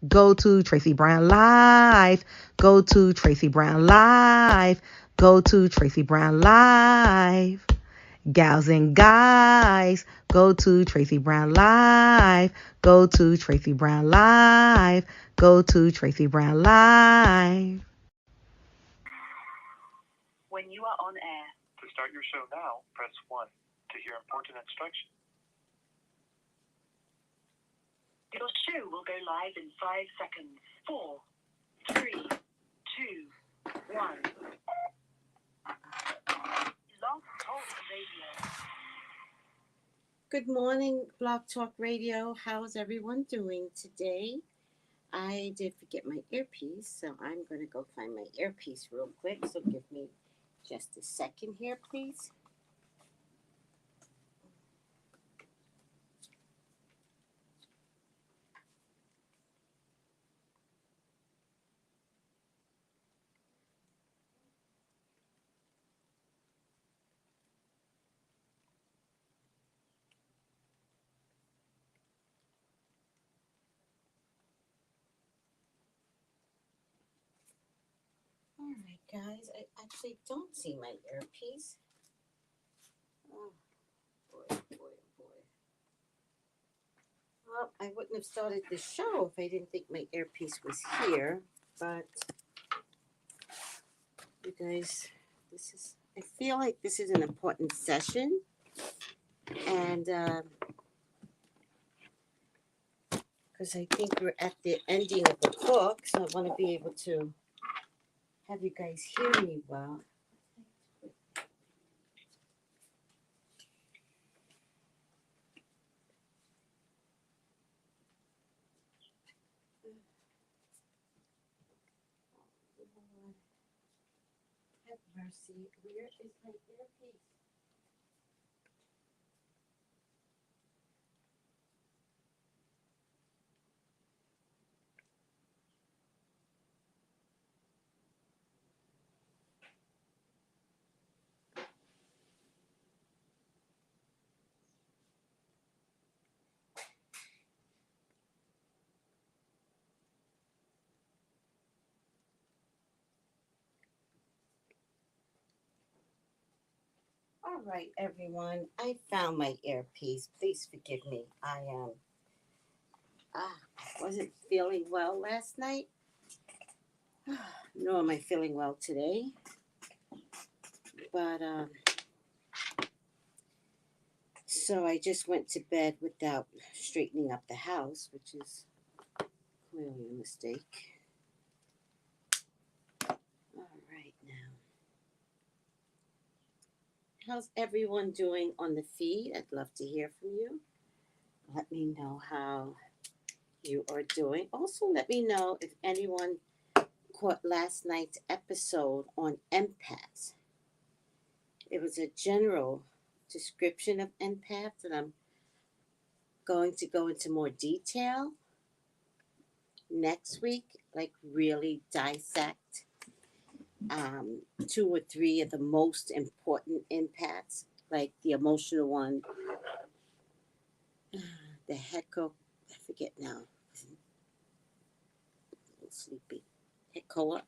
Go to Tracey Brown Live. Go to Tracey Brown Live. Go to Tracey Brown Live. Gals and guys, go to Tracey Brown Live. Go to Tracey Brown Live. Go to Tracey Brown Live. When you are on air. To start your show now, press 1. To hear important instructions. Your show will go live in 5 seconds. 4, 3, 2, 1. Blog Talk Radio. Good morning, Blog Talk Radio. How's everyone doing today? I did forget my earpiece, so I'm going to go find my earpiece real quick. So give me just a second here, please. All right, guys, I actually don't see my earpiece. Oh, boy. Well, I wouldn't have started the show if I didn't think my earpiece was here. But, you guys, I feel like this is an important session. And, because I think we're at the ending of the book, so I want to be able to have you guys hear me well. Have mercy. Where is my earpiece? All right, everyone. I found my earpiece. Please forgive me. I wasn't feeling well last night. Nor am I feeling well today. But so I just went to bed without straightening up the house, which is clearly a mistake. All right, now. How's everyone doing on the feed? I'd love to hear from you. Let me know how you are doing. Also, let me know if anyone caught last night's episode on empaths. It was a general description of empaths, and I'm going to go into more detail next week, like really dissect 2 or 3 of the most important empaths, like the emotional one, the Hecko, I forget now, a little sleepy, Heckoa,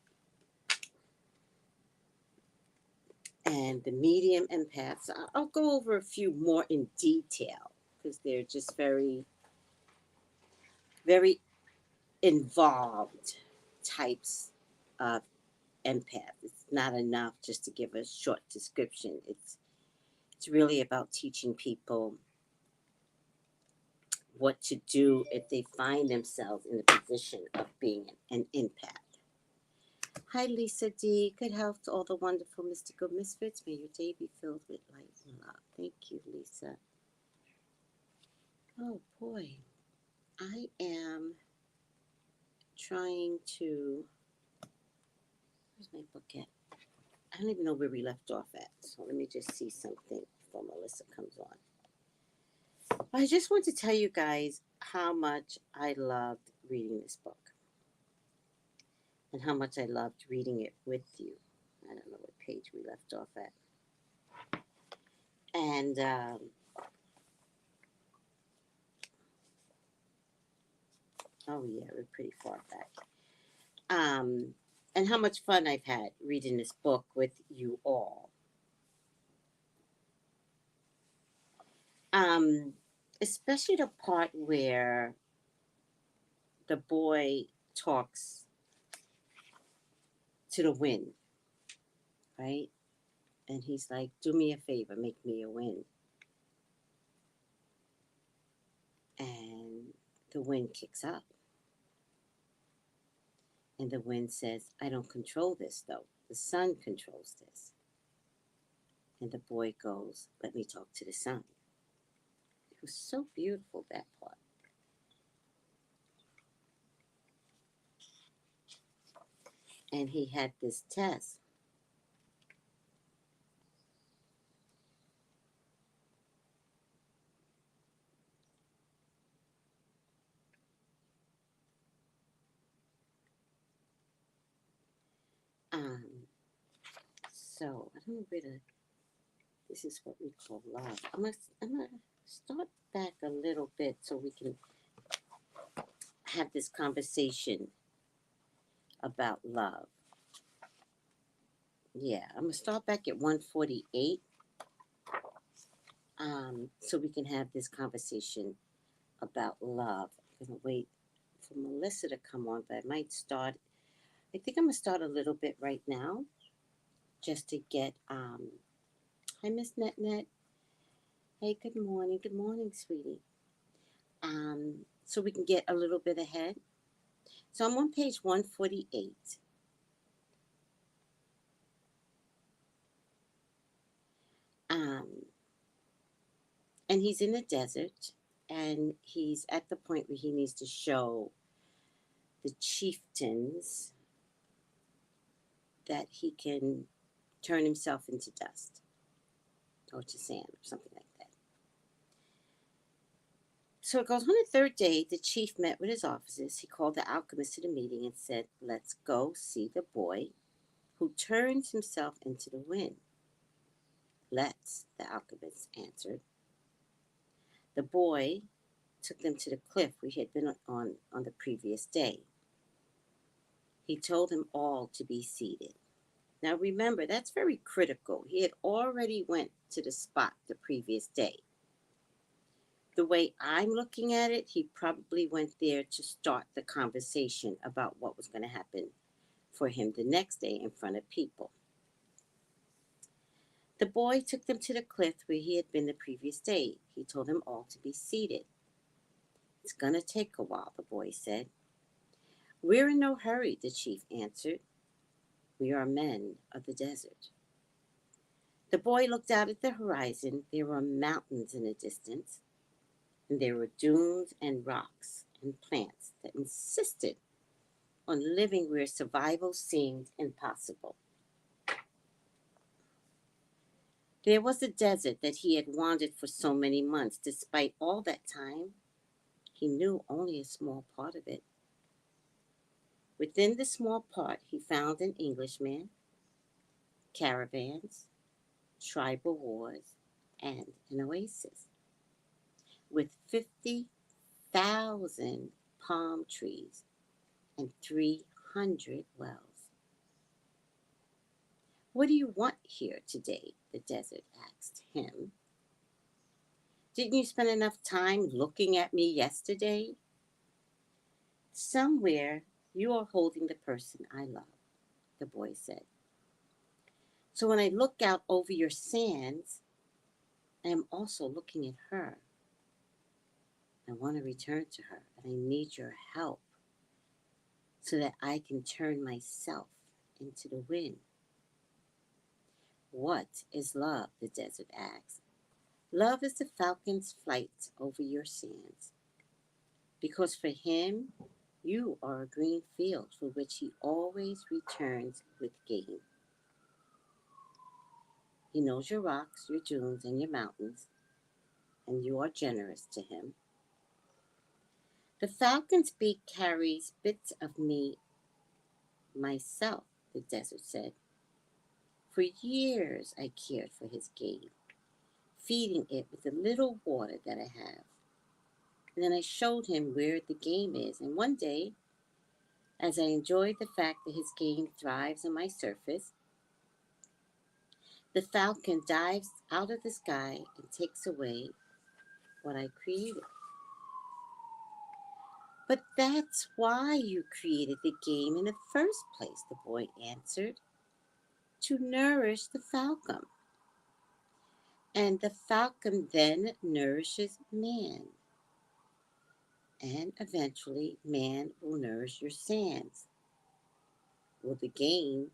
and the medium empaths. I'll go over a few more in detail because they're just very, very involved types of empath. It's not enough just to give a short description. It's really about teaching people what to do if they find themselves in the position of being an empath. Hi, Lisa D. Good health to all the wonderful mystical misfits. May your day be filled with light and love. Thank you, Lisa. Oh, boy. I am trying to... Where's my book at? I don't even know where we left off at. So let me just see something before Melissa comes on. I just want to tell you guys how much I loved reading this book. And how much I loved reading it with you. I don't know what page we left off at. And Oh yeah, we're pretty far back. And how much fun I've had reading this book with you all. Um, Especially the part where the boy talks to the wind, right? And he's like, "Do me a favor, make me a wind." And the wind kicks up. And the wind says, "I don't control this, though. The sun controls this." And the boy goes, "Let me talk to the sun." It was so beautiful, that part. And he had this test. Um, so I don't know where to. This is what we call love. I'm gonna start back a little bit so we can have this conversation about love. Yeah, I'm gonna start back at 148. So we can have this conversation about love. I'm gonna wait for Melissa to come on, but I might start. I think I'm gonna start a little bit right now, just to get. Hi, Miss Net Net. Hey, good morning. Good morning, sweetie. So we can get a little bit ahead. So I'm on page 148. Um, and he's in the desert, and he's at the point where he needs to show the chieftains that he can turn himself into dust or to sand or something like that. So it goes on the third day, the chief met with his officers. He called the alchemist to the meeting and said, "Let's go see the boy who turns himself into the wind." "Let's," the alchemist answered. The boy took them to the cliff we had been on the previous day. He told them all to be seated. Now remember, that's very critical. He had already went to the spot the previous day. The way I'm looking at it, he probably went there to start the conversation about what was going to happen for him the next day in front of people. The boy took them to the cliff where he had been the previous day. He told them all to be seated. "It's going to take a while," the boy said. "We're in no hurry," the chief answered. "We are men of the desert." The boy looked out at the horizon. There were mountains in the distance, and there were dunes and rocks and plants that insisted on living where survival seemed impossible. There was a desert that he had wandered for so many months. Despite all that time, he knew only a small part of it. Within the small part, he found an Englishman, caravans, tribal wars, and an oasis with 50,000 palm trees and 300 wells. "What do you want here today?" the desert asked him. "Didn't you spend enough time looking at me yesterday?" "Somewhere you are holding the person I love," the boy said. "So when I look out over your sands, I am also looking at her. I want to return to her, and I need your help so that I can turn myself into the wind." "What is love?" the desert asked. "Love is the falcon's flight over your sands, because for him you are a green field for which he always returns with game. He knows your rocks, your dunes, and your mountains, and you are generous to him. The falcon's beak carries bits of me, myself," the desert said. "For years I cared for his game, feeding it with the little water that I have. And then I showed him where the game is. And one day, as I enjoyed the fact that his game thrives on my surface, the falcon dives out of the sky and takes away what I created. But that's why you created the game in the first place, the boy answered. To nourish the falcon. And the falcon then nourishes man. And eventually, man will nourish your sands. Well, the game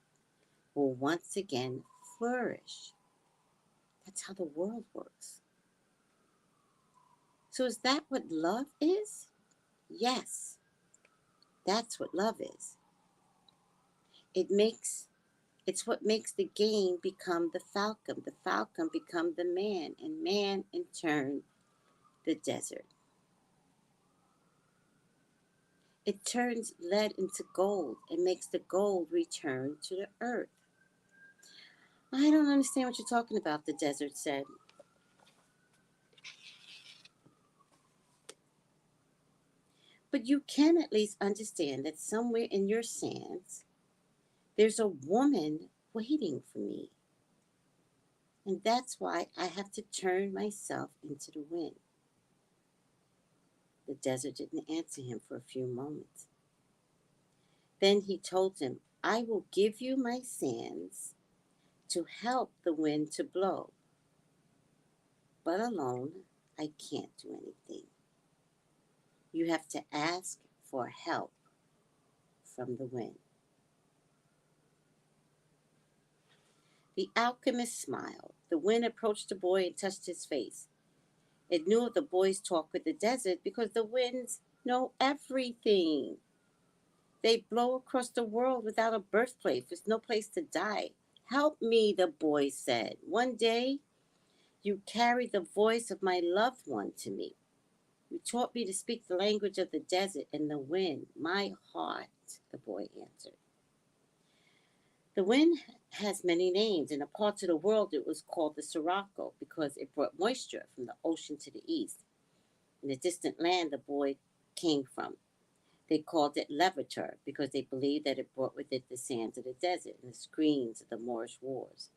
will once again flourish. That's how the world works. So, is that what love is? Yes, that's what love is. It makes It's what makes the game become the falcon become the man, and man in turn the desert. It turns lead into gold and makes the gold return to the earth. I don't understand what you're talking about, the desert said. But you can at least understand that somewhere in your sands, there's a woman waiting for me. And that's why I have to turn myself into the wind. The desert didn't answer him for a few moments. Then he told him, I will give you my sands to help the wind to blow, but alone I can't do anything. You have to ask for help from the wind. The alchemist smiled. The wind approached the boy and touched his face. It knew of the boy's talk with the desert because the winds know everything. They blow across the world without a birthplace. There's no place to die. Help me, the boy said. One day, you carried the voice of my loved one to me. You taught me to speak the language of the desert and the wind. My heart, the boy answered. The wind has many names. In a part of the world, it was called the Sirocco because it brought moisture from the ocean to the east. In the distant land the boy came from, they called it Levator because they believed that it brought with it the sands of the desert and the screams of the Moorish wars.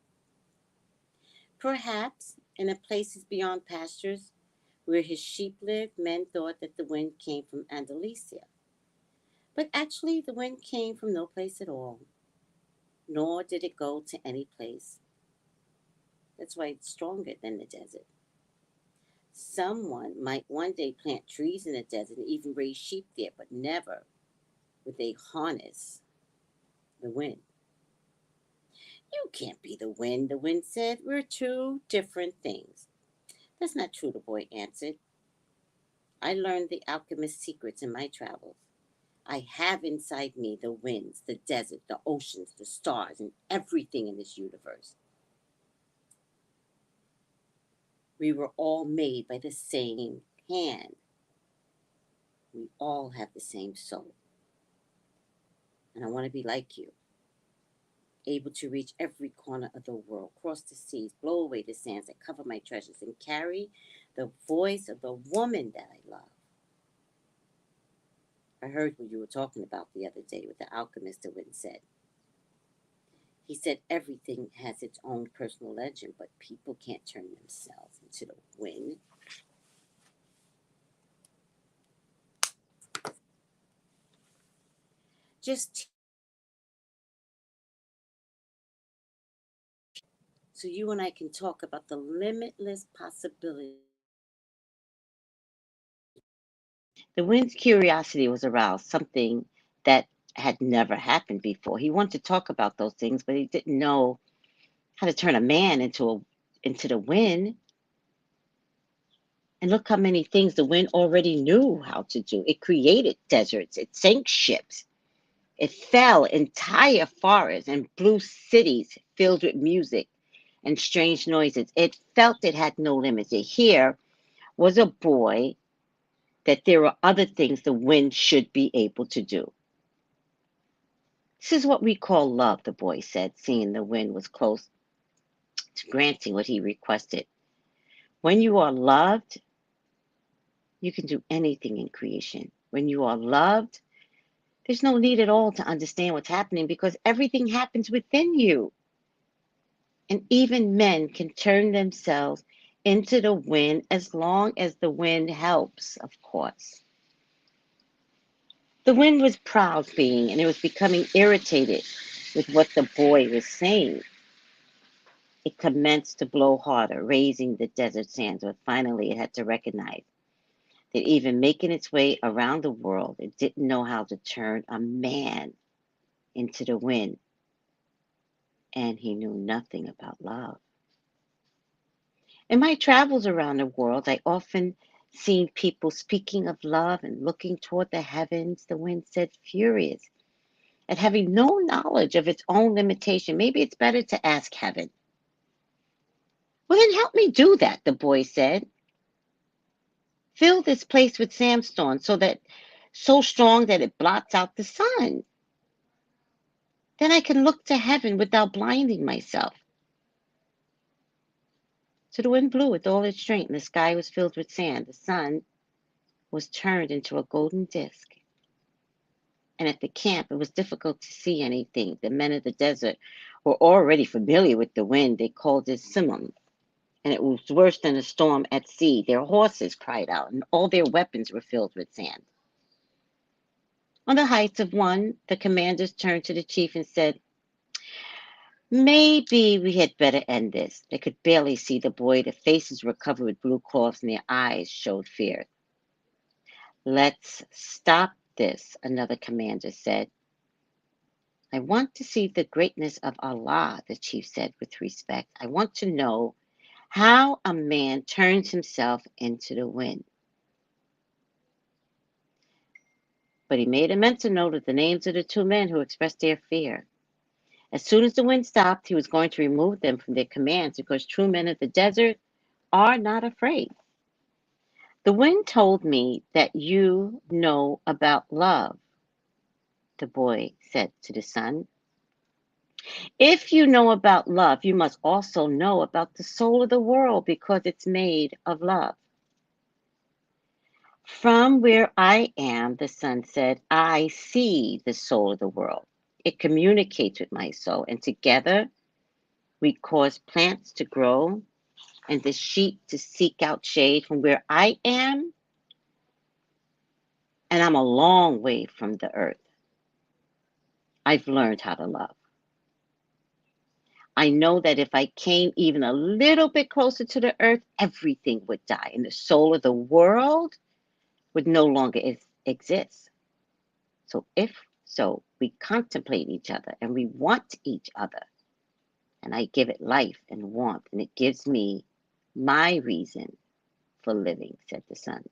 Perhaps in the places beyond pastures where his sheep lived, men thought that the wind came from Andalusia. But actually, the wind came from no place at all, nor did it go to any place. That's why it's stronger than the desert. Someone might one day plant trees in the desert and even raise sheep there, but never would they harness the wind. You can't be the wind said. We're two different things. That's not true, the boy answered. I learned the alchemist's secrets in my travels. I have inside me the winds, the desert, the oceans, the stars, and everything in this universe. We were all made by the same hand. We all have the same soul. And I want to be like you, able to reach every corner of the world, cross the seas, blow away the sands that cover my treasures, and carry the voice of the woman that I love. I heard what you were talking about the other day with the alchemist, the wind said. He said everything has its own personal legend, but people can't turn themselves into the wind. Just so you and I can talk about the limitless possibility. The wind's curiosity was aroused, something that had never happened before. He wanted to talk about those things, but he didn't know how to turn a man into the wind. And look how many things the wind already knew how to do. It created deserts, it sank ships, it fell entire forests and blew cities filled with music and strange noises. It felt it had no limits. Here was a boy that there are other things the wind should be able to do. This is what we call love, the boy said, seeing the wind was close to granting what he requested. When you are loved, You can do anything in creation. When you are loved, there's no need at all to understand what's happening because everything happens within you. And even men can turn themselves into the wind as long as the wind helps, of course. The wind was proud being, and it was becoming irritated with what the boy was saying. It commenced to blow harder, raising the desert sands, but finally it had to recognize that even making its way around the world, it didn't know how to turn a man into the wind, and he knew nothing about love. In my travels around the world, I often seen people speaking of love and looking toward the heavens, the wind said, furious at having no knowledge of its own limitation. Maybe it's better to ask heaven. Well, then help me do that, the boy said. Fill this place with sandstone so strong that it blots out the sun. Then I can look to heaven without blinding myself. So the wind blew with all its strength, and the sky was filled with sand. The sun was turned into a golden disk. And at the camp, it was difficult to see anything. The men of the desert were already familiar with the wind. They called it simum, and it was worse than a storm at sea. Their horses cried out, and all their weapons were filled with sand. On the heights of one, the commanders turned to the chief and said, maybe we had better end this. They could barely see the boy. Their faces were covered with blue cloths, and their eyes showed fear. Let's stop this, another commander said. I want to see the greatness of Allah, the chief said with respect. I want to know how a man turns himself into the wind. But he made a mental note of the names of the two men who expressed their fear. As soon as the wind stopped, he was going to remove them from their commands because true men of the desert are not afraid. The wind told me that you know about love, the boy said to the sun. If you know about love, you must also know about the soul of the world because it's made of love. From where I am, the sun said, I see the soul of the world. It communicates with my soul, and together we cause plants to grow and the sheep to seek out shade. From where I am, and I'm a long way from the earth, I've learned how to love. I know that if I came even a little bit closer to the earth, everything would die, and the soul of the world would no longer exist. So we contemplate each other and we want each other. And I give it life and warmth, and it gives me my reason for living, said the sun.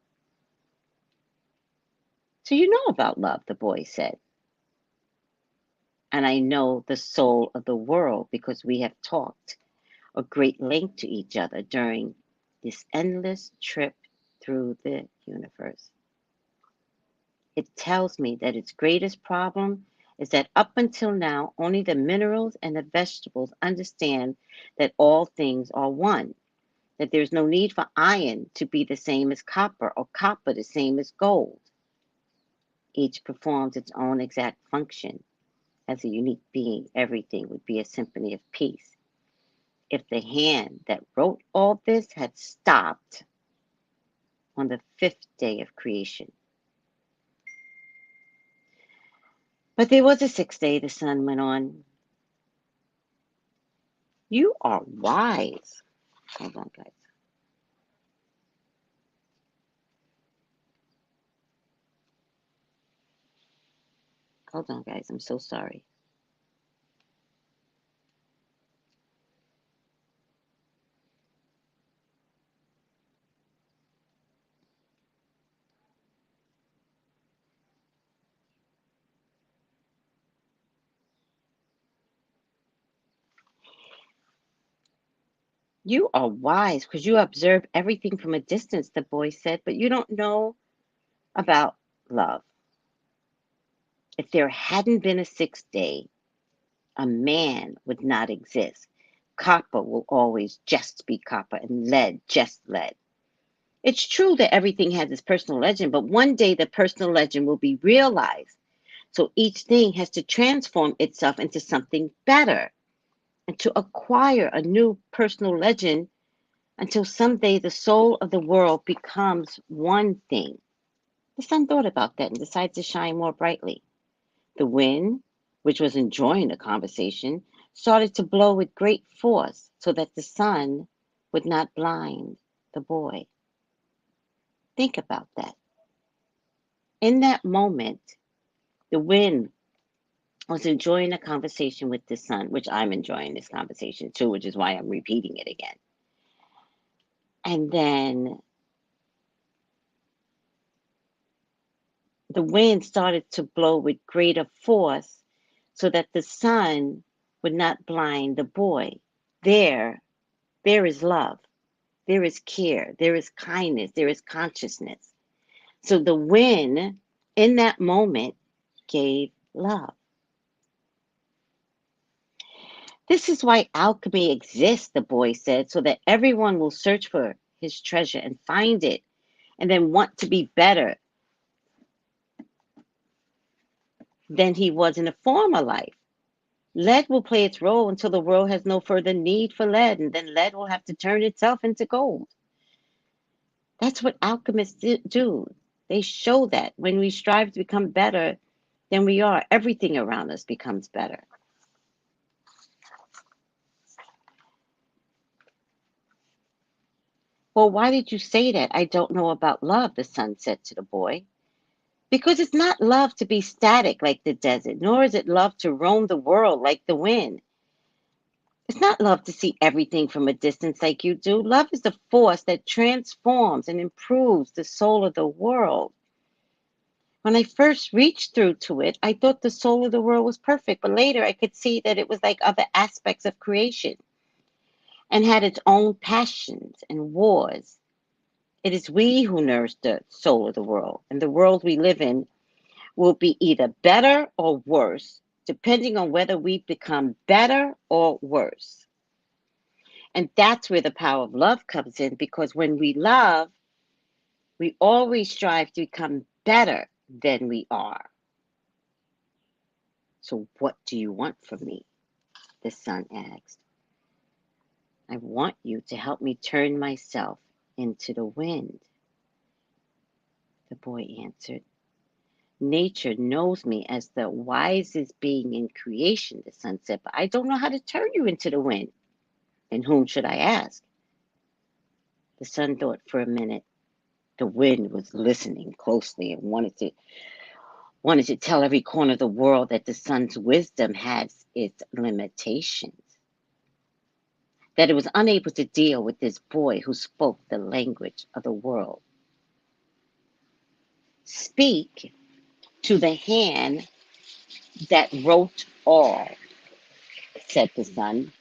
So you know about love, the boy said. And I know the soul of the world because we have talked a great length to each other during this endless trip through the universe. It tells me that its greatest problem is that up until now, only the minerals and the vegetables understand that all things are one, that there's no need for iron to be the same as copper or copper the same as gold. Each performs its own exact function. As a unique being, everything would be a symphony of peace. If the hand that wrote all this had stopped on the 5th day of creation. But there was a 6th day, the sun went on. You are wise. Hold on, guys. Hold on, guys. I'm so sorry. You are wise because you observe everything from a distance, the boy said, but you don't know about love. If there hadn't been a 6th day, a man would not exist. Copper will always just be copper and lead just lead. It's true that everything has its personal legend, but one day the personal legend will be realized. So each thing has to transform itself into something better and to acquire a new personal legend until someday the soul of the world becomes one thing. The sun thought about that and decided to shine more brightly. The wind, which was enjoying the conversation, started to blow with great force so that the sun would not blind the boy. Think about that. In that moment, the wind was enjoying a conversation with the sun, which I'm enjoying this conversation too, which is why I'm repeating it again. And then the wind started to blow with greater force so that the sun would not blind the boy. There is love. There is care. There is kindness. There is consciousness. So the wind in that moment gave love. This is why alchemy exists, the boy said, so that everyone will search for his treasure and find it, and then want to be better than he was in a former life. Lead will play its role until the world has no further need for lead, and then lead will have to turn itself into gold. That's what alchemists do. They show that when we strive to become better than we are, everything around us becomes better. Well, why did you say that? I don't know about love, the son said to the boy. Because it's not love to be static like the desert, nor is it love to roam the world like the wind. It's not love to see everything from a distance like you do. Love is the force that transforms and improves the soul of the world. When I first reached through to it, I thought the soul of the world was perfect, but later I could see that it was like other aspects of creation and had its own passions and wars. It is we who nourish the soul of the world, and the world we live in will be either better or worse, depending on whether we become better or worse. And that's where the power of love comes in, because when we love, we always strive to become better than we are. So what do you want from me? The son asked. I want you to help me turn myself into the wind, the boy answered. Nature knows me as the wisest being in creation, the son said, but I don't know how to turn you into the wind. And whom should I ask? The son thought for a minute. The wind was listening closely and wanted to tell every corner of the world that the sun's wisdom has its limitations, that it was unable to deal with this boy who spoke the language of the world. Speak to the hand that wrote all, said the sun.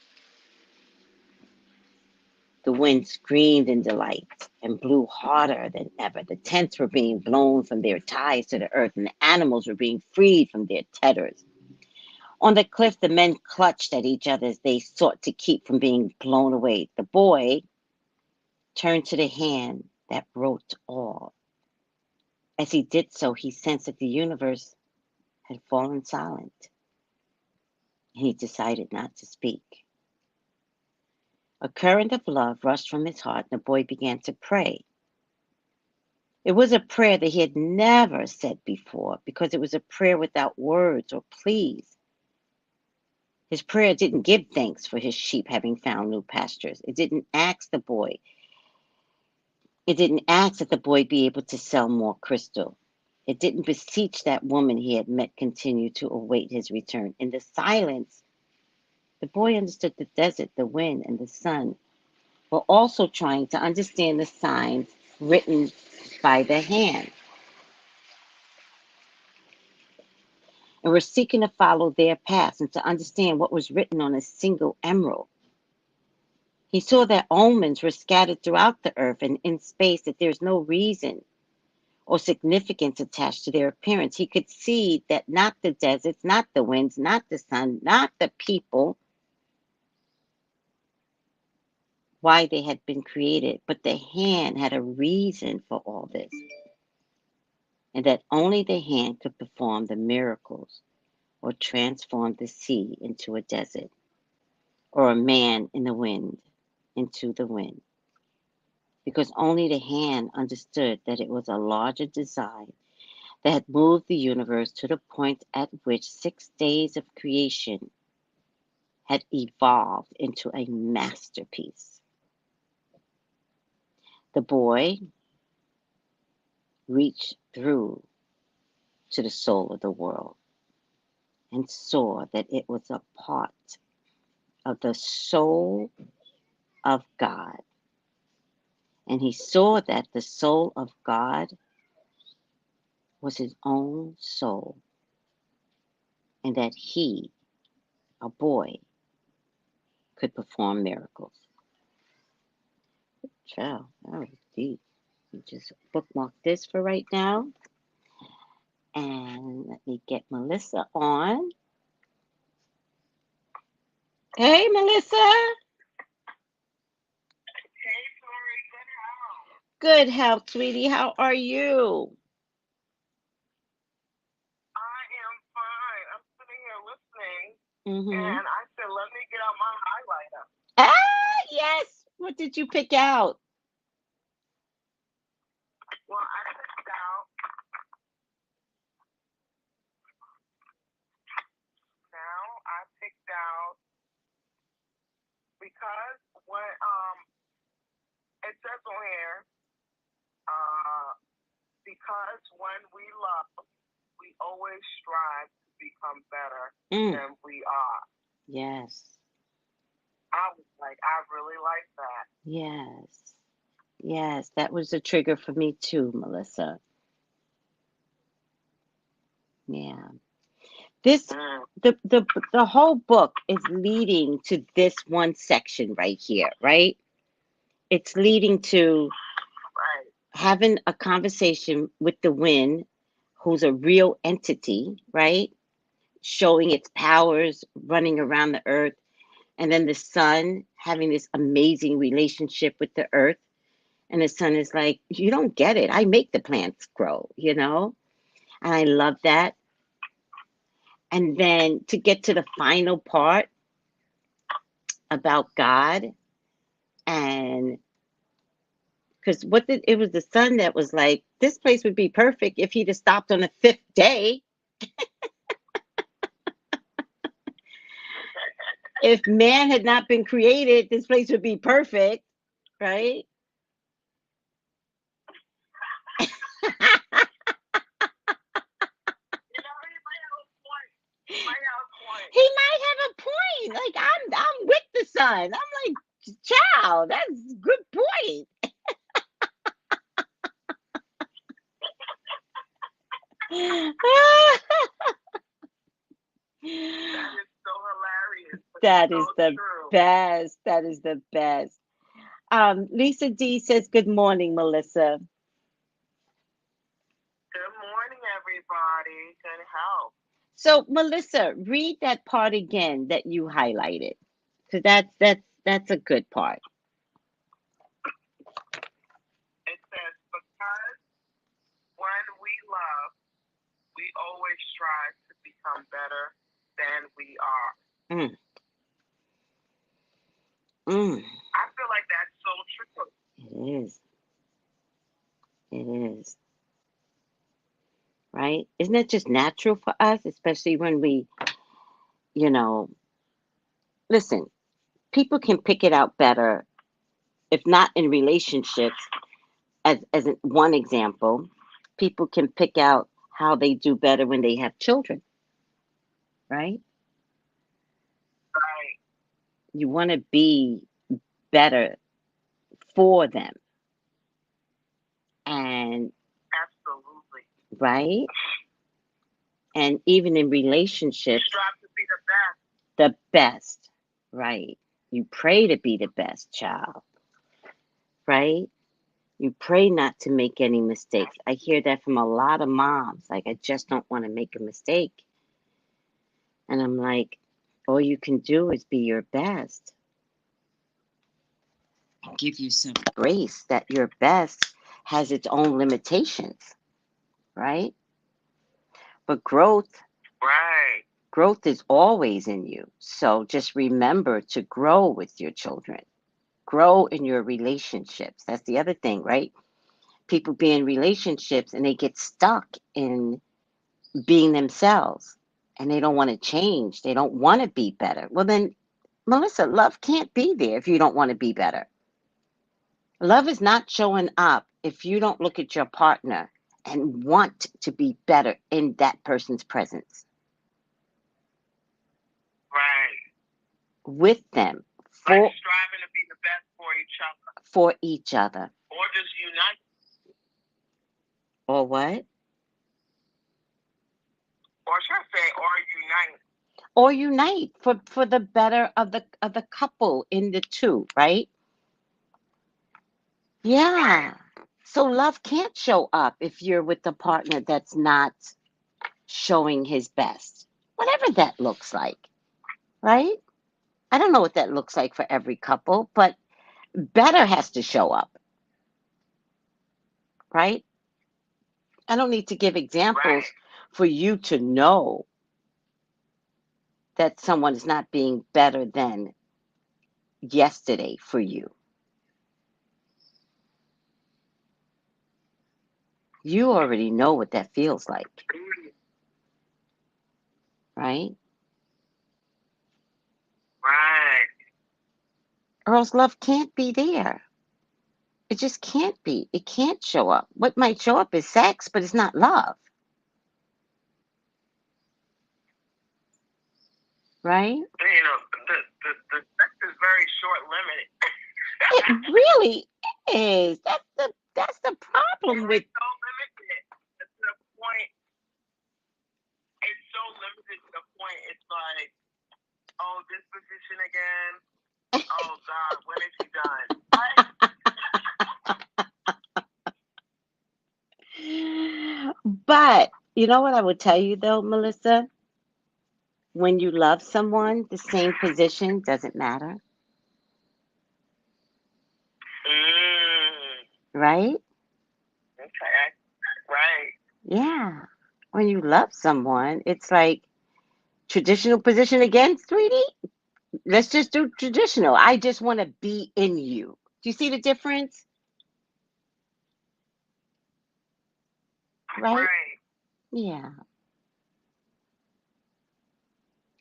The wind screamed in delight and blew harder than ever. The tents were being blown from their ties to the earth, and the animals were being freed from their tethers. On the cliff, the men clutched at each other as they sought to keep from being blown away. The boy turned to the hand that wrote all. As he did so, he sensed that the universe had fallen silent, and he decided not to speak. A current of love rushed from his heart, and the boy began to pray. It was a prayer that he had never said before, because it was a prayer without words or pleas. His prayer didn't give thanks for his sheep having found new pastures. It didn't ask that the boy be able to sell more crystal. It didn't beseech that woman he had met continue to await his return. In the silence, the boy understood the desert, the wind, and the sun were also trying to understand the signs written by the hand, and were seeking to follow their paths and to understand what was written on a single emerald. He saw that omens were scattered throughout the earth and in space, that there's no reason or significance attached to their appearance. He could see that not the deserts, not the winds, not the sun, not the people, why they had been created, but the hand had a reason for all this, and that only the hand could perform the miracles or transform the sea into a desert, or a man in the wind into the wind, because only the hand understood that it was a larger design that had moved the universe to the point at which 6 days of creation had evolved into a masterpiece. The boy reached through to the soul of the world and saw that it was a part of the soul of God. And he saw that the soul of God was his own soul, and that he, a boy, could perform miracles. Child, that was deep. You just bookmark this for right now. And let me get Melissa on. Hey, Melissa. Hey, Tori, good health. Good health, sweetie. How are you? I am fine. I'm sitting here listening, Mm-hmm. and I said, let me get out my highlighter. Ah, yes. What did you pick out? Well, I picked out, because when, it says on here, because when we love, we always strive to become better than we are. Yes. I was like, I really like that. Yes. Yes, that was a trigger for me too, Melissa. Yeah. This the whole book is leading to this one section right here, right? It's leading to Right. having a conversation with the wind, who's a real entity, right? Showing its powers, running around the earth, and then the sun having this amazing relationship with the earth. And the sun is like, you don't get it. I make the plants grow, you know? And I love that. And then to get to the final part about God, and because it was the sun that was like, this place would be perfect if he'd have stopped on the 5th day. If man had not been created, this place would be perfect, right? He might have a point. Like I'm with the sun. I'm like, child, that's a good point. That is so hilarious. That is so the true. best. That is the best. Lisa D says, good morning, Melissa. Good morning, everybody. Good health. So, Melissa, read that part again that you highlighted, because that's a good part. It says, because when we love, we always strive to become better than we are. I feel like that's so true. It is. It is. Right? Isn't it just natural for us, especially when we, listen, people can pick it out better, if not in relationships, as one example, people can pick out how they do better when they have children, right? Right. You want to be better for them. And absolutely. Right? And even in relationships, you strive to be the best. The best, right? You pray to be the best child, right? You pray not to make any mistakes. I hear that from a lot of moms. Like, I just don't want to make a mistake. And I'm like, all you can do is be your best. give you some grace that your best has its own limitations, right? But Right. growth is always in you. So just remember to grow with your children, grow in your relationships. That's the other thing, right? People be in relationships and they get stuck in being themselves and they don't want to change. They don't want to be better. Well, then, Melissa, love can't be there if you don't want to be better. Love is not showing up if you don't look at your partner and want to be better in that person's presence. Right. With them. Like striving to be the best for each other. For each other. Or just unite. Or what? Or should I say, or unite. Or unite for the better of the couple in the two, right? Yeah. So love can't show up if you're with a partner that's not showing his best, whatever that looks like, right? I don't know what that looks like for every couple, but better has to show up, right? I don't need to give examples for you to know that someone is not being better than yesterday for you. You already know what that feels like, right? Right. Or else love can't be there. It just can't be. It can't show up. What might show up is sex, but it's not love. Right? You know, the sex is very short limited. It really is. That's the problem with. It's so limited to the point. It's so limited to the point. It's like, oh, this position again. Oh God, when is he done? But you know what I would tell you though, Melissa? When you love someone, the same position doesn't matter. Right? Okay. Right. Yeah. When you love someone, it's like traditional position again, sweetie. Let's just do traditional. I just want to be in you. Do you see the difference? Right? Yeah.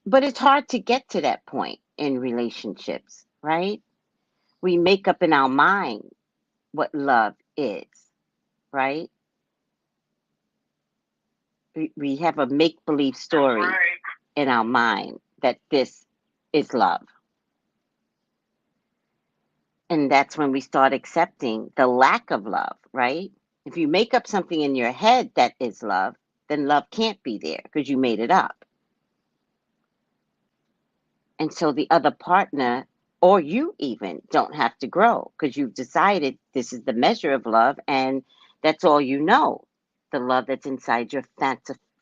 But it's hard to get to that point in relationships, right? We make up in our mind what love is, right? We have a make believe story in our mind that this is love. And that's when we start accepting the lack of love, right? If you make up something in your head that is love, then love can't be there because you made it up. And so the other partner or you even don't have to grow because you've decided this is the measure of love and that's all you know, the love that's inside your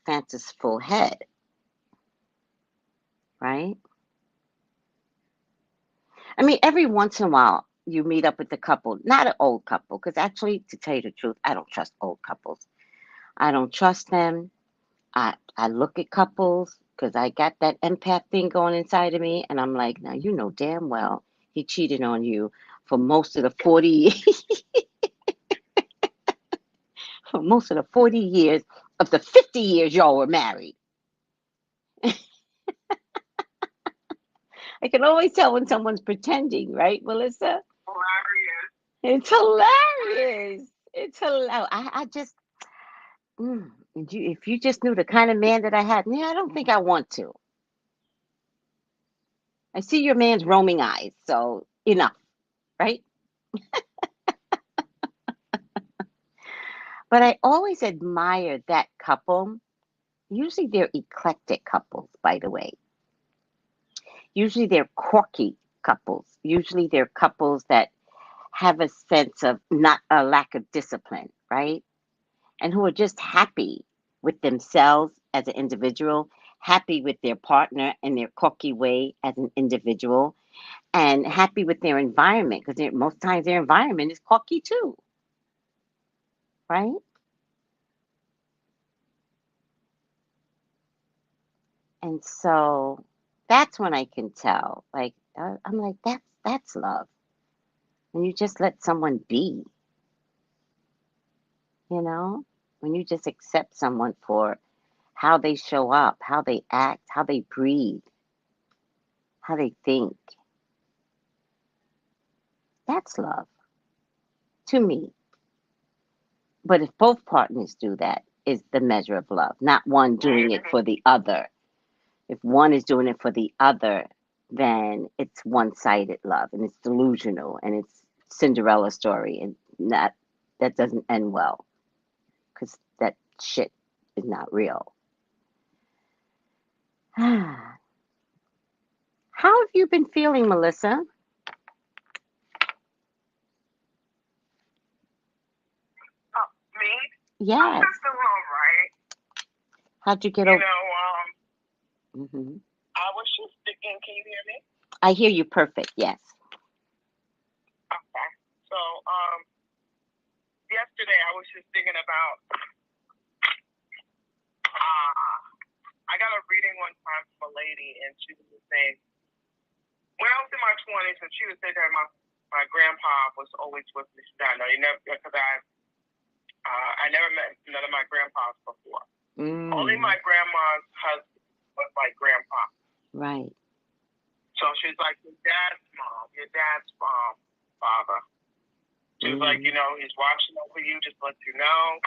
fanciful head, right? I mean, every once in a while you meet up with a couple, not an old couple, because actually, to tell you the truth, I don't trust old couples. I don't trust them. I look at couples because I got that empath thing going inside of me, and I'm like, now you know damn well he cheated on you for most of the 40 years, for most of the 40 years of the 50 years y'all were married. I can always tell when someone's pretending, right, Melissa? It's hilarious. It's hilarious. I just, if you just knew the kind of man that I had, yeah, I don't think I want to. I see your man's roaming eyes, so enough, right? But I always admire that couple. Usually they're eclectic couples, by the way. Usually they're quirky couples. Usually they're couples that have a sense of not a lack of discipline, right? And who are just happy with themselves as an individual, happy with their partner in their quirky way as an individual, and happy with their environment, because most times their environment is cocky too, right? And so that's when I can tell. Like I'm like, that's love. When you just let someone be, you know, when you just accept someone for how they show up, how they act, how they breathe, how they think. That's love to me. But if both partners do that, is the measure of love, not one doing it for the other. If one is doing it for the other, then it's one-sided love and it's delusional and it's Cinderella story, and that doesn't end well, because that shit is not real. How have you been feeling, Melissa? Me? Yes. I'm just doing all right. How'd you get You over? know, Mhm. I was just thinking, can you hear me? I hear you perfect. Yes. Okay. So, yesterday I was just thinking about, I got a reading one time from a lady, and she was saying, when I was in my 20s, and she was saying that my grandpa was always with me. She said, I know you never, because I never met none of my grandpas before. Only my grandma's husband was like grandpa. Right. So she's like, your dad's mom, father. She was like, you know, he's watching over you, just let you know.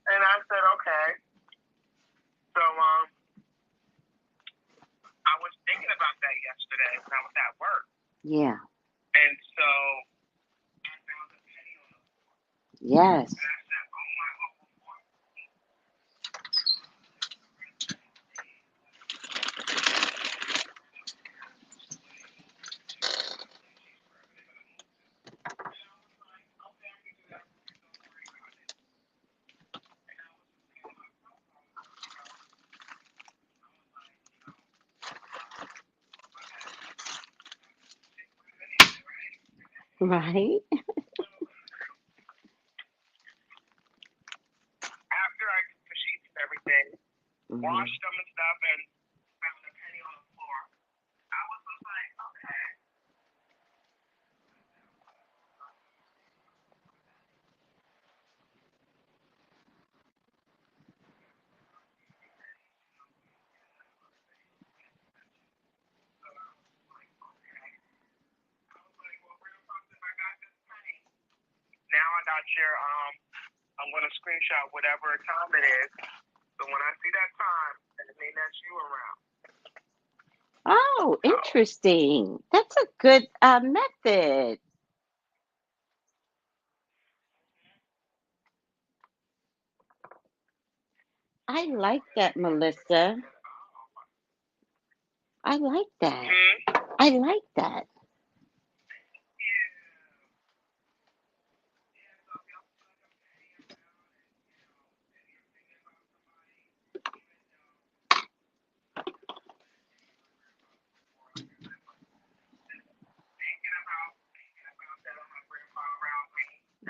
And I said, okay. So I was thinking about that yesterday when I was at work. Yeah. And so I found a penny on the floor. Yes. And I said, oh my God. Right. After I took the sheets and everything, washed them and stuff, and found a penny on the floor, I was just like, okay. Now I got your, I'm going to screenshot whatever time it is. So when I see that time, it means that's you around. Oh, interesting. That's a good method. I like that, Melissa. I like that. I like that.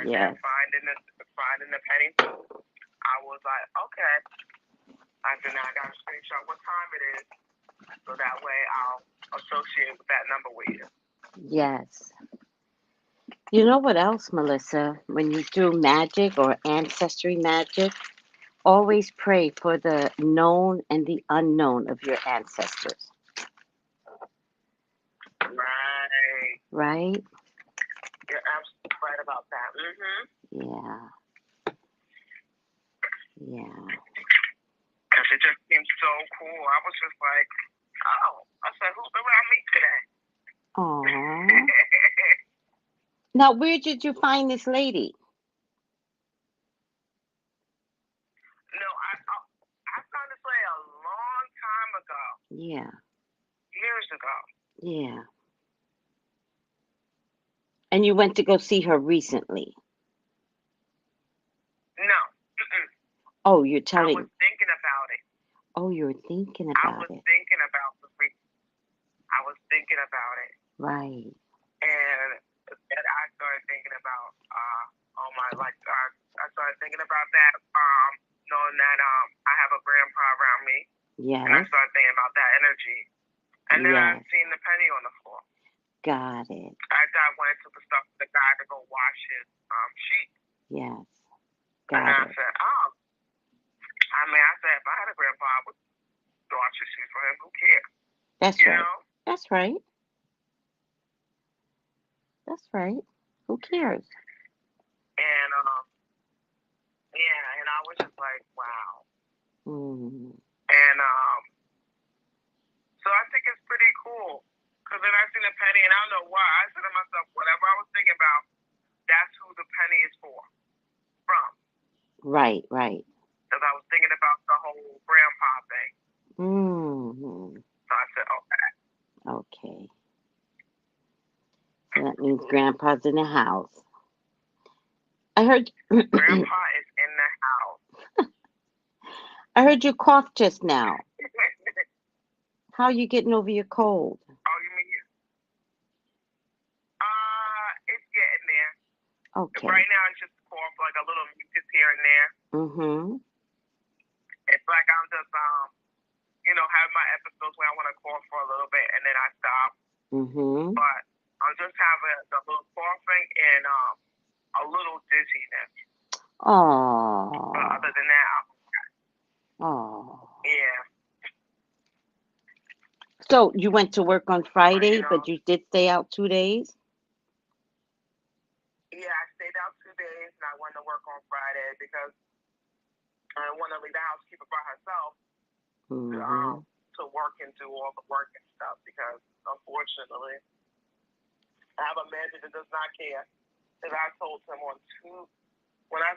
Yes. Finding the penny, I was like, okay. I said, now I got to screenshot what time it is, so that way I'll associate with that number with you. Yes. You know what else, Melissa? When you do magic or ancestry magic, always pray for the known and the unknown of your ancestors. Right. Right? You're absolutely right about that. Yeah. Yeah. Because it just seems so cool. I was just like, oh. I said, who's around me today? Aww. Now, where did you find this lady? No, I found this lady a long time ago. Yeah. Years ago. Yeah. And you went to go see her recently? No. Oh, you're telling. I was thinking about it. Oh, you were thinking about it. I was thinking about thinking about it. Right. And then I started thinking about I started thinking about that, knowing that I have a grandpa around me. Yes. And I started thinking about that energy. And then I seen the penny on the floor. Got it. I went to the stuff for the guy to go wash his sheep. Yes. And I said, I said, if I had a grandpa, I would wash his sheep for him. Who cares? That's you right. know? That's right. That's right. Who cares? And and I was just like, wow. And so I think it's pretty cool. Because then I seen the penny, and I don't know why. I said to myself, whatever I was thinking about, that's who the penny is from. Right, right. Because I was thinking about the whole grandpa thing. So I said, okay. Okay. So that means Grandpa's in the house. I heard Grandpa is in the house. I heard you cough just now. How are you getting over your cold? Oh, you mean it's getting there. Okay. Right now it's just cough, like a little mucus here and there. It's like I'm just have my episodes where I want to cough for a little bit and then I stop. But I'm just having a little coughing and a little dizziness. Oh. But other than that, yeah. So you went to work on Friday, but you did stay out 2 days? Yeah, I stayed out 2 days and I went to work on Friday because I didn't want to leave the housekeeper by herself to work and do all the work and stuff because unfortunately I have a manager that does not care. Because I told him when I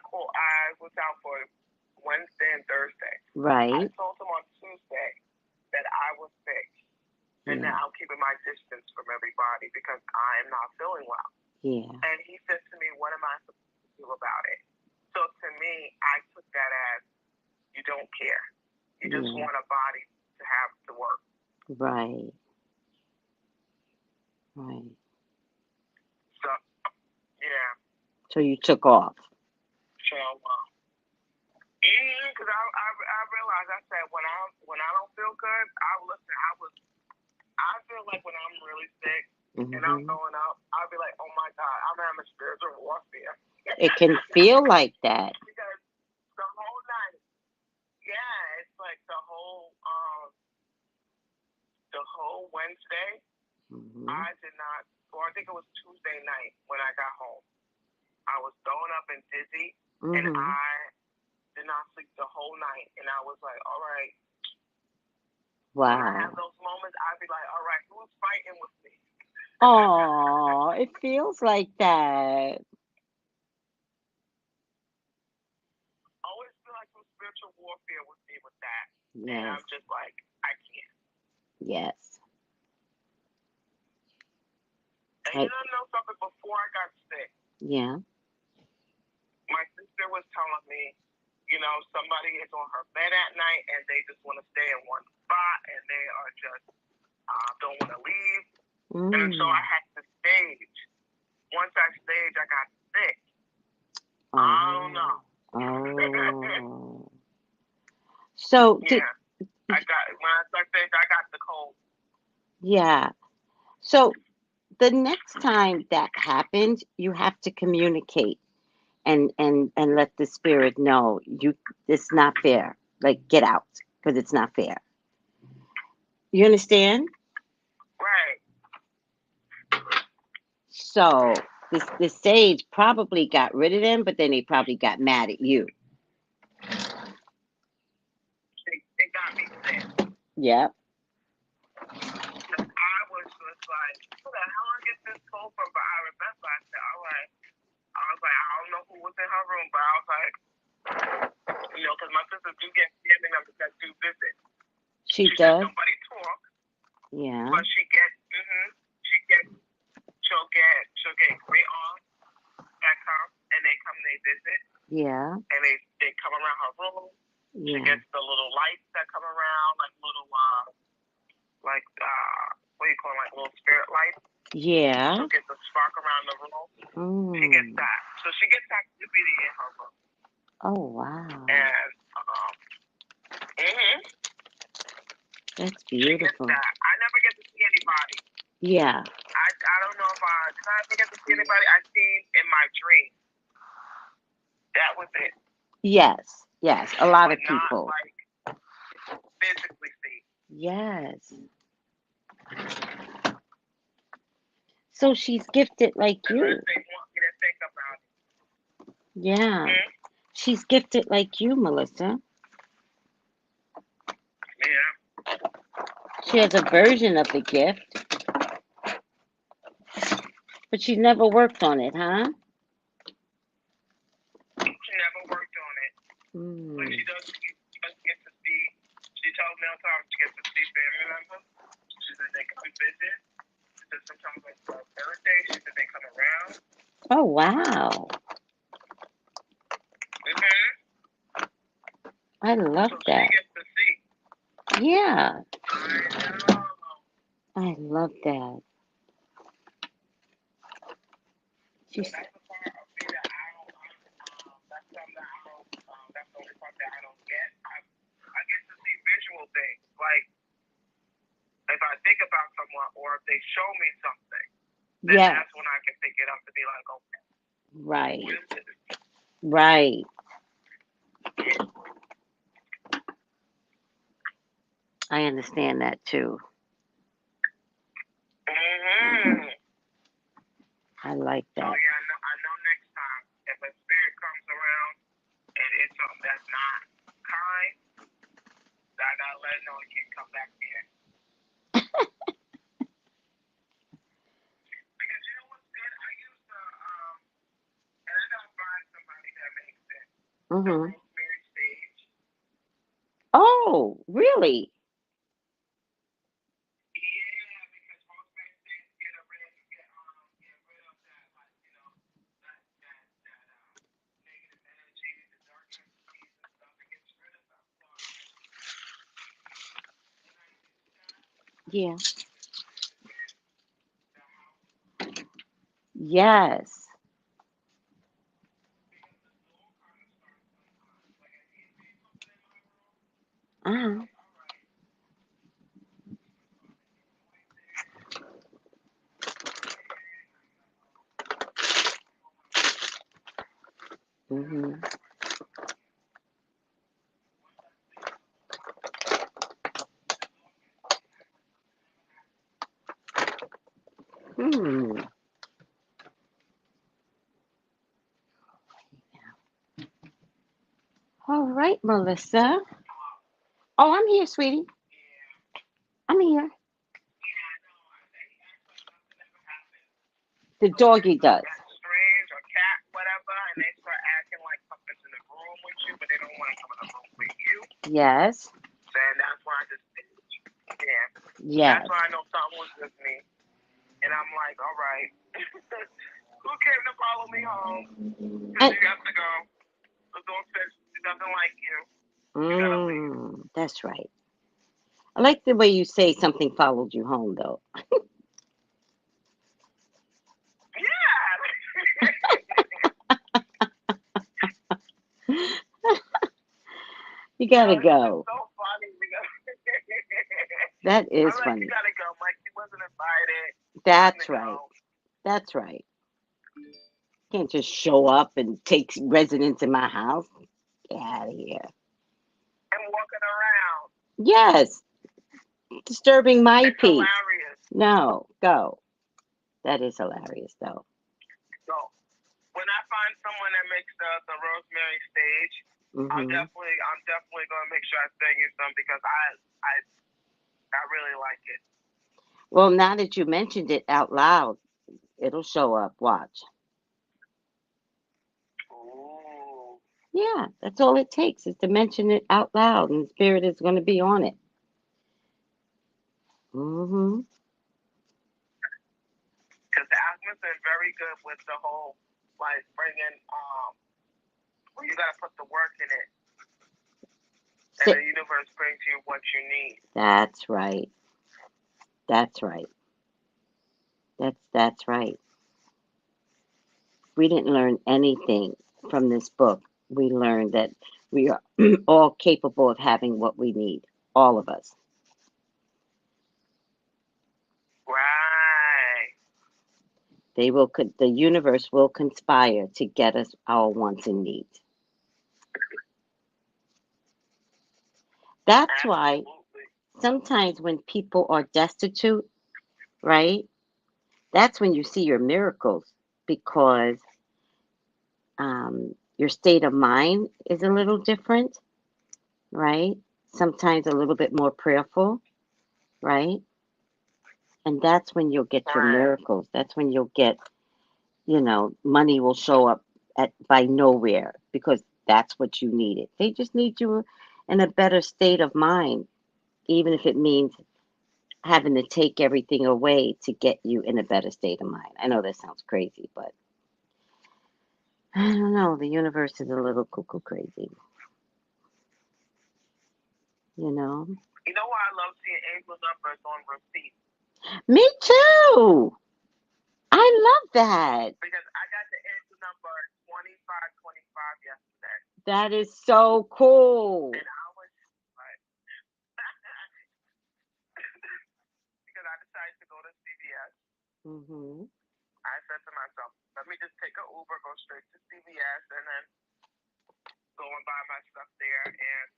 was out for Wednesday and Thursday. Right. I told him on Tuesday that I was sick and that I'm keeping my distance from everybody because I am not feeling well. Yeah. And he said to me, what am I supposed to do about it? So to me, I took that as you don't care. You just want a body to have to work. Right. Right. So, yeah. So you took off. So, because I realized, I said, when I don't feel good, I feel like when I'm really sick and I'm going up, I'll be like, oh my God, I'm having spiritual warfare. It can feel like that. Because the whole night, it's like the whole Wednesday, I did not, or I think it was Tuesday night when I got home. I was throwing up and dizzy, and I did not sleep the whole night. And I was like, all right. Wow. When I have those moments, I'd be like, all right, who's fighting with me? Oh, it feels like that. I always feel like some spiritual warfare with me with that. Yes. And I'm just like, I can't. Yes. And you know something, before I got sick. Yeah. My sister was telling me, somebody is on her bed at night and they just want to stay in one spot and they are just don't want to leave. And so I had to stage. Once I staged, I got sick. I don't know. Oh. So when I staged, I got the cold. Yeah. So the next time that happens, you have to communicate and let the spirit know it's not fair. Like, get out, because it's not fair. You understand? Right. So the sage probably got rid of them, but then they probably got mad at you. It got me sick. Yep. I was just like, who the hell I get this cold from? But I remember I said, all right. I was like, I don't know who was in her room, but I was like, because my sister do get scared enough to do visits. She does. Nobody talk. Yeah. But she'll get great aunts that come and they visit. Yeah. And they come around her room. Yeah. She gets the little lights that come around, like little what do you call like little spirit lights. Yeah. She'll get the spark around the room. She gets that. So she gets activity in her room. Oh, wow. And, that's beautiful. That. I never get to see anybody. Yeah. I don't know if did I ever get to see anybody? I seen in my dream. That was it. Yes. Yes. A lot of people. Not like physically see. Yes. So she's gifted like you. Unless they want me to think about it. Yeah. She's gifted like you, Melissa. Yeah. She has a version of the gift. But she never worked on it, huh? She never worked on it. But she does get to see. She told me all the time she gets to see family members. She said they come visit. She said sometimes like for her birthday, she said they come around. Oh, wow. I love that. She gets to see. Yeah. I know. I love that. She's... So that's the part of me that I don't, that's something that I don't, that's the only part that I don't get. I get to see visual things. Like, if I think about someone or if they show me something, then that's when I can pick it up to be like, okay. Right. What is this? Right. I understand that too. I like that. So yeah, I know next time if a spirit comes around and it's something that's not kind, I gotta let it know it can't come back here. Because you know what's good? I used to, and I gotta find somebody that makes it. The Rosemary Page. Oh, really? Yeah. Yes. Uh-huh. All right, Melissa. Oh, I'm here, sweetie. I'm here. The doggy does. Strange or cat, whatever, and they start acting like something's in the room with you, but they don't want to come in the room with you. Yes. And that's why I just, Yes. That's why I know something was with me. And I'm like, all right. Who came to follow me home? Because you have to go. The dog says she doesn't like you. You gotta leave. That's right. I like the way you say something followed you home, though. You gotta go. So funny that is like, funny. You gotta go. Like, she wasn't invited. That's right. That's right. Can't just show up and take residence in my house. Get out of here. And walking around. Yes. Disturbing my peace. Hilarious. No, go. That is hilarious, though. So, when I find someone that makes the Rosemary Stage, I'm definitely gonna make sure I send you some because I really like it. Well, now that you mentioned it out loud, it'll show up. Watch. Ooh. Yeah, that's all it takes is to mention it out loud, and the spirit is going to be on it. Because the Alchemist is very good with the whole, like, bringing, well, you got to put the work in it. And the universe brings you what you need. That's right. That's right. That's right. We didn't learn anything from this book. We learned that we are all capable of having what we need, all of us. Right. The universe will conspire to get us our wants and needs. That's why Absolutely. sometimes when people are destitute, right? That's when you see your miracles because your state of mind is a little different, right? Sometimes a little bit more prayerful, right? And that's when you'll get your Right. miracles. That's when you'll get, money will show up at by nowhere because that's what you needed. They just need you in a better state of mind, even if it means having to take everything away to get you in a better state of mind. I know that sounds crazy, but I don't know. The universe is a little cuckoo crazy, you know? You know why I love seeing angel numbers on receipts? Me too. I love that. Because I got the angel number 2525 yesterday. That is so cool. And I was like, because I decided to go to CVS. Mhm. I said to myself, let me just take an Uber, go straight to CVS, and then go and buy my stuff there. And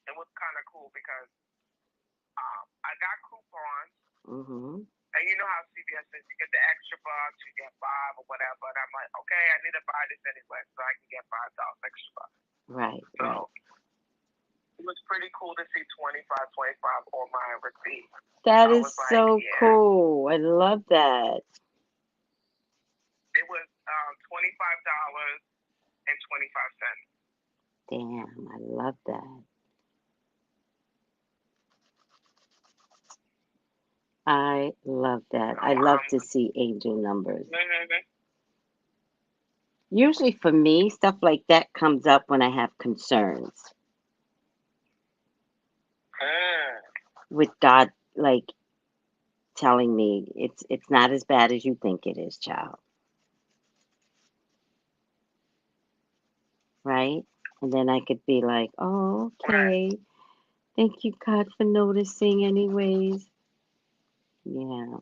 it was kind of cool because I got coupons. Mhm. And you know how CVS is, you get the extra bucks, you get $5 or whatever. And I'm like, okay, I need to buy this anyway, so I can get $5 extra bucks. Right. So Right. it was pretty cool to see 2525 on my receipt. That I is was like, so yeah. cool. I love that. It was $25.25. Damn, I love that. I love that. So I love to see angel numbers. mm-hmm. Usually for me, stuff like that comes up when I have concerns with God, like telling me it's not as bad as you think it is, child. Right? And then I could be like, oh, Right. okay. Thank you, God, for noticing, anyways. Yeah.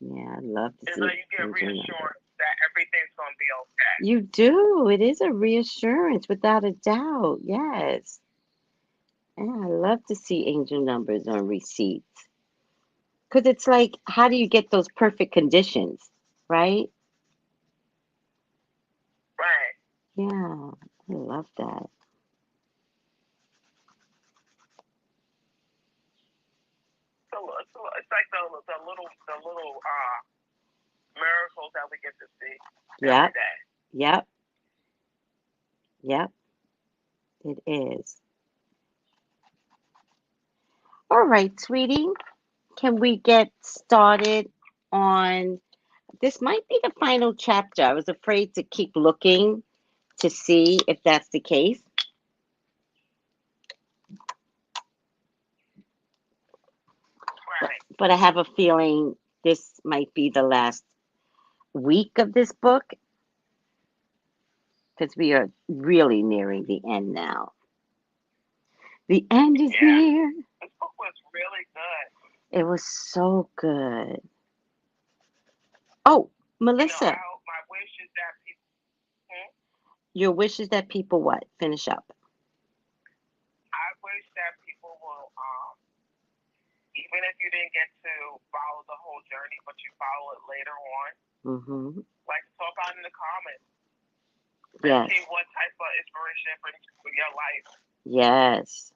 Yeah, I love to It's see like you get angel numbers. reassurance that everything's gonna be okay. You do. It is a reassurance, without a doubt. Yes. Yeah, I love to see angel numbers on receipts. Because it's like, how do you get those perfect conditions, right? Right. Yeah, I love that. So it's like the little miracles that we get to see every Yep, day. yep, yep, it is. All right, sweetie, can we get started on this? Might be the final chapter. I was afraid to keep looking to see if that's the case. Right. But I have a feeling this might be the last week of this book because we are really nearing the end now. The end is Yeah. near. This book was really good. It was so good. Oh, Melissa, I hope my wish is that people. your wish is that people what? Finish up. I wish that people will, even if you didn't get to follow the whole journey, but you follow it later on, Mm-hmm. like talk out in the comments and Yes. see what type of inspiration it brings for your life. Yes.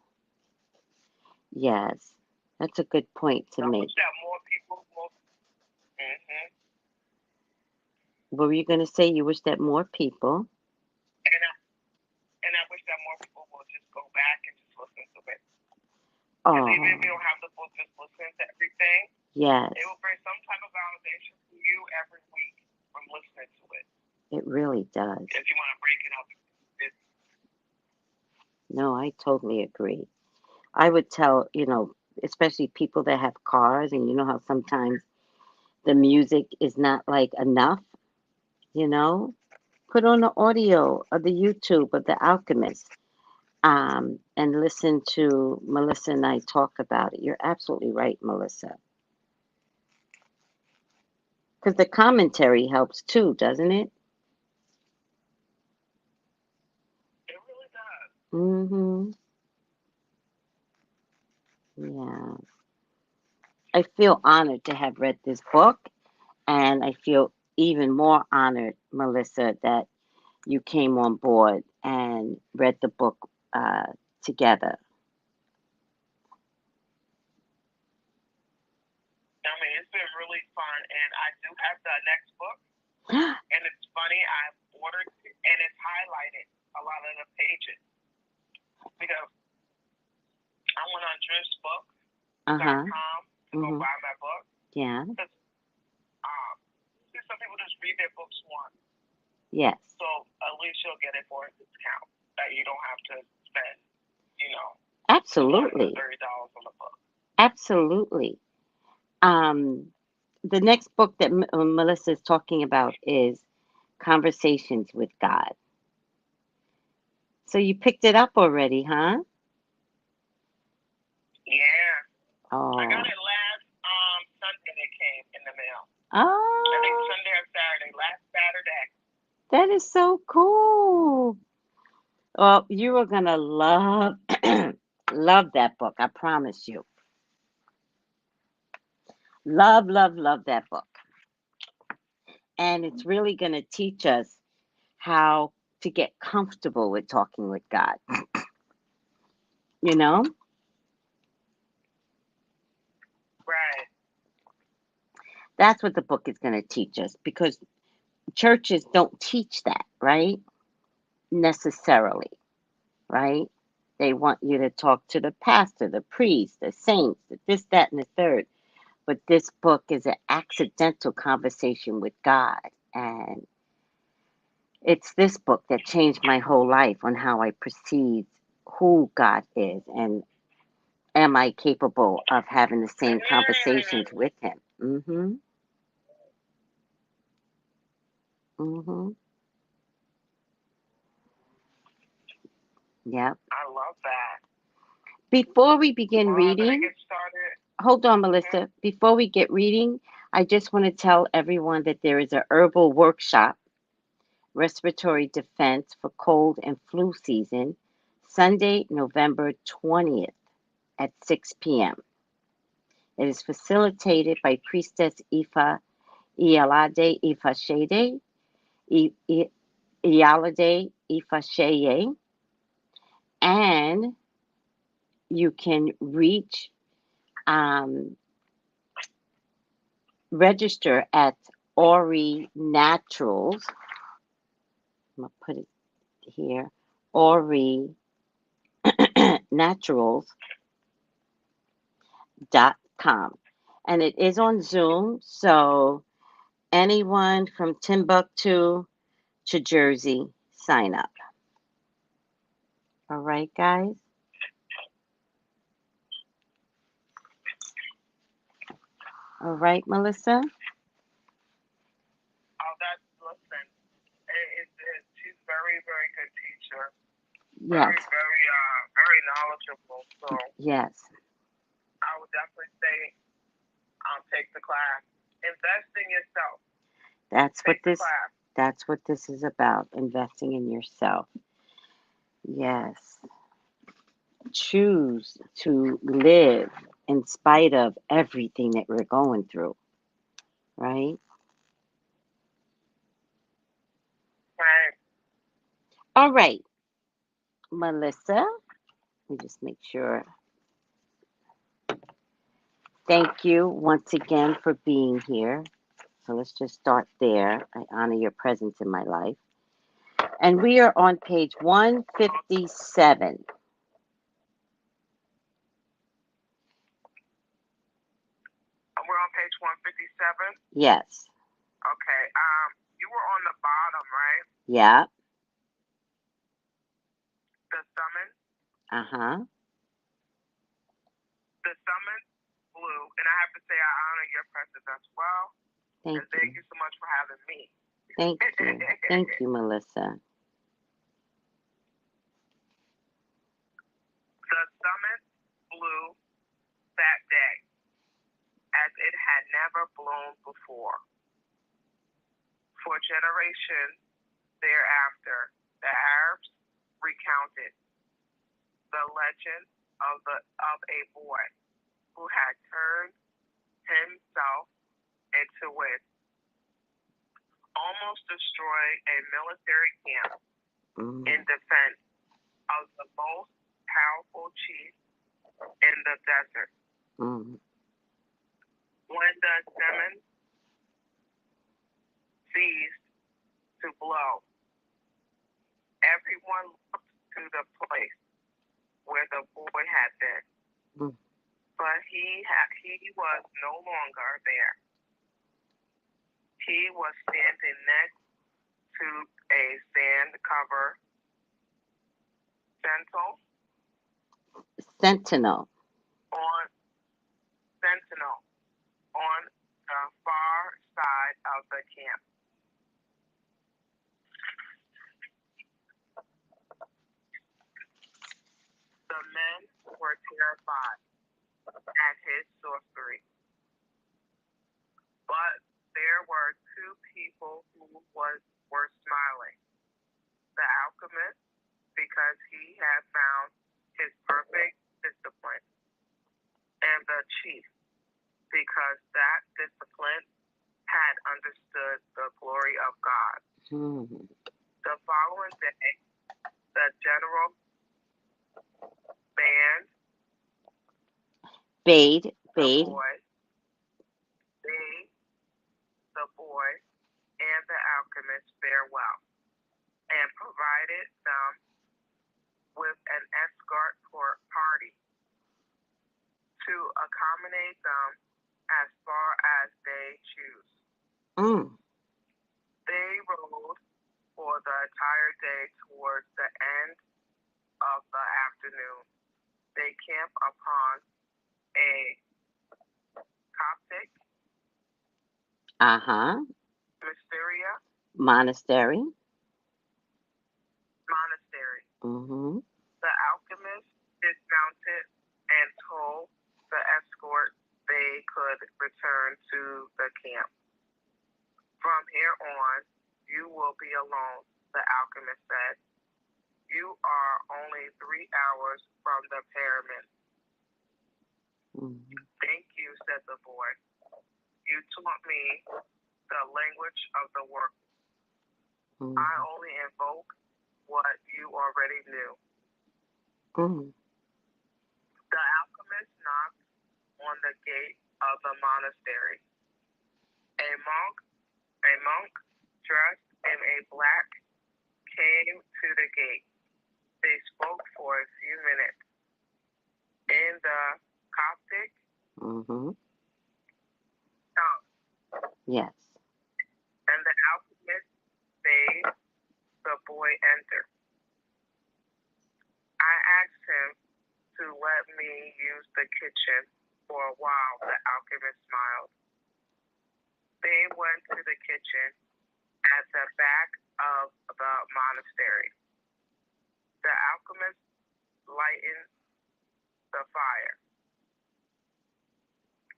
Yes. That's a good point to I make. wish that more people will. Mm-hmm. What were you going to say? You wish that more people. And I wish that more people will just go back and just listen to it. Oh. Because even if you don't have the book, just listen to everything. Yes. It will bring some type of validation to you every week from listening to it. It really does. If you want to break it up. No, I totally agree. I would tell, especially people that have cars, and you know how sometimes the music is not like enough, you know, put on the audio of the YouTube of the Alchemist, and listen to Melissa and I talk about it. You're absolutely right, Melissa. Because the commentary helps too, doesn't it? It really does. Mm-hmm. Yeah. I feel honored to have read this book, and I feel even more honored, Melissa, that you came on board and read the book together. I mean, it's been really fun, and I do have the next book, and it's funny, I've ordered it, and it's highlighted a lot of the pages, because I went on dripsbook.com to go buy my book. Yeah. Because some people just read their books once. Yes. So at least you'll get it for a discount that you don't have to spend, you know, Absolutely. $30 on the book. Absolutely. The next book that Melissa is talking about is Conversations with God. So you picked it up already, huh? Yeah. Oh. I got it last Sunday. It came in the mail. Oh. I think Sunday or Saturday. Last Saturday. That is so cool. Well, you are gonna love love that book. I promise you. Love, love, love that book. And it's really gonna teach us how to get comfortable with talking with God. You know? Right. That's what the book is going to teach us, because churches don't teach that, right? Necessarily, right? They want you to talk to the pastor, the priest, the saints, the this, that, and the third. But this book is an accidental conversation with God. And it's this book that changed my whole life on how I perceive who God is, and am I capable of having the same conversations with Him? Mm-hmm. Mm-hmm. Yep. I love that. Before we begin reading, Get started. hold on, Melissa. Before we get reading, I just want to tell everyone that there is a herbal workshop, Respiratory Defense for Cold and Flu Season, Sunday, November 20th at 6 p.m. It is facilitated by Priestess Ifa Iyalade Ifashede, Iyalade Ifasheye, and you can reach register at Ori Naturals. I'm going to put it here. Ori Naturals.com. And it is on Zoom, so anyone from Timbuktu to Jersey, sign up. All right, guys? All right, Melissa? Listen, she's very, very good teacher. Yes. Very knowledgeable. So yes, I would definitely say take the class. Invest in yourself. That's what this is about, investing in yourself. Yes. Choose to live in spite of everything that we're going through, right? Right. All right, Melissa, let me just make sure. Thank you once again for being here. So let's just start there. I honor your presence in my life. And we are on page 157. And we're on page 157? Yes. Okay. You were on the bottom, right? Yeah. The summon? Uh-huh. The summon? And I have to say, I honor your presence as well. Thank you. Thank you so much for having me. Thank you. Thank you, Melissa. The summit blew that day as it had never blown before. For generations thereafter, the Arabs recounted the legend of a boy who had turned himself into it, almost destroyed a military camp in defense of the most powerful chief in the desert. When the summons ceased to blow, everyone looked to the place where the boy had been. But he was no longer there. He was standing next to a sand-covered sentinel on the far side of the camp. The men were terrified at his sorcery, but there were two people who were smiling. The alchemist, because he had found his perfect discipline, and the chief, because that discipline had understood the glory of God. The following day, the general bade the boy and the alchemist farewell, and provided them with an escort party to accommodate them as far as they choose. They rode for the entire day towards the end of the afternoon. They camped upon a Coptic monastery. The alchemist dismounted and told the escort they could return to the camp. From here on, you will be alone, the alchemist said. You are only 3 hours from the pyramid. Thank you, said the boy. You taught me the language of the world. I only invoke what you already knew. The alchemist knocked on the gate of the monastery. A monk dressed in a black came to the gate. They spoke for a few minutes in the Coptic tongue. Yes. And the alchemist bade the boy enter. I asked him to let me use the kitchen for a while, the alchemist smiled. They went to the kitchen at the back of the monastery. The alchemist lightened the fire,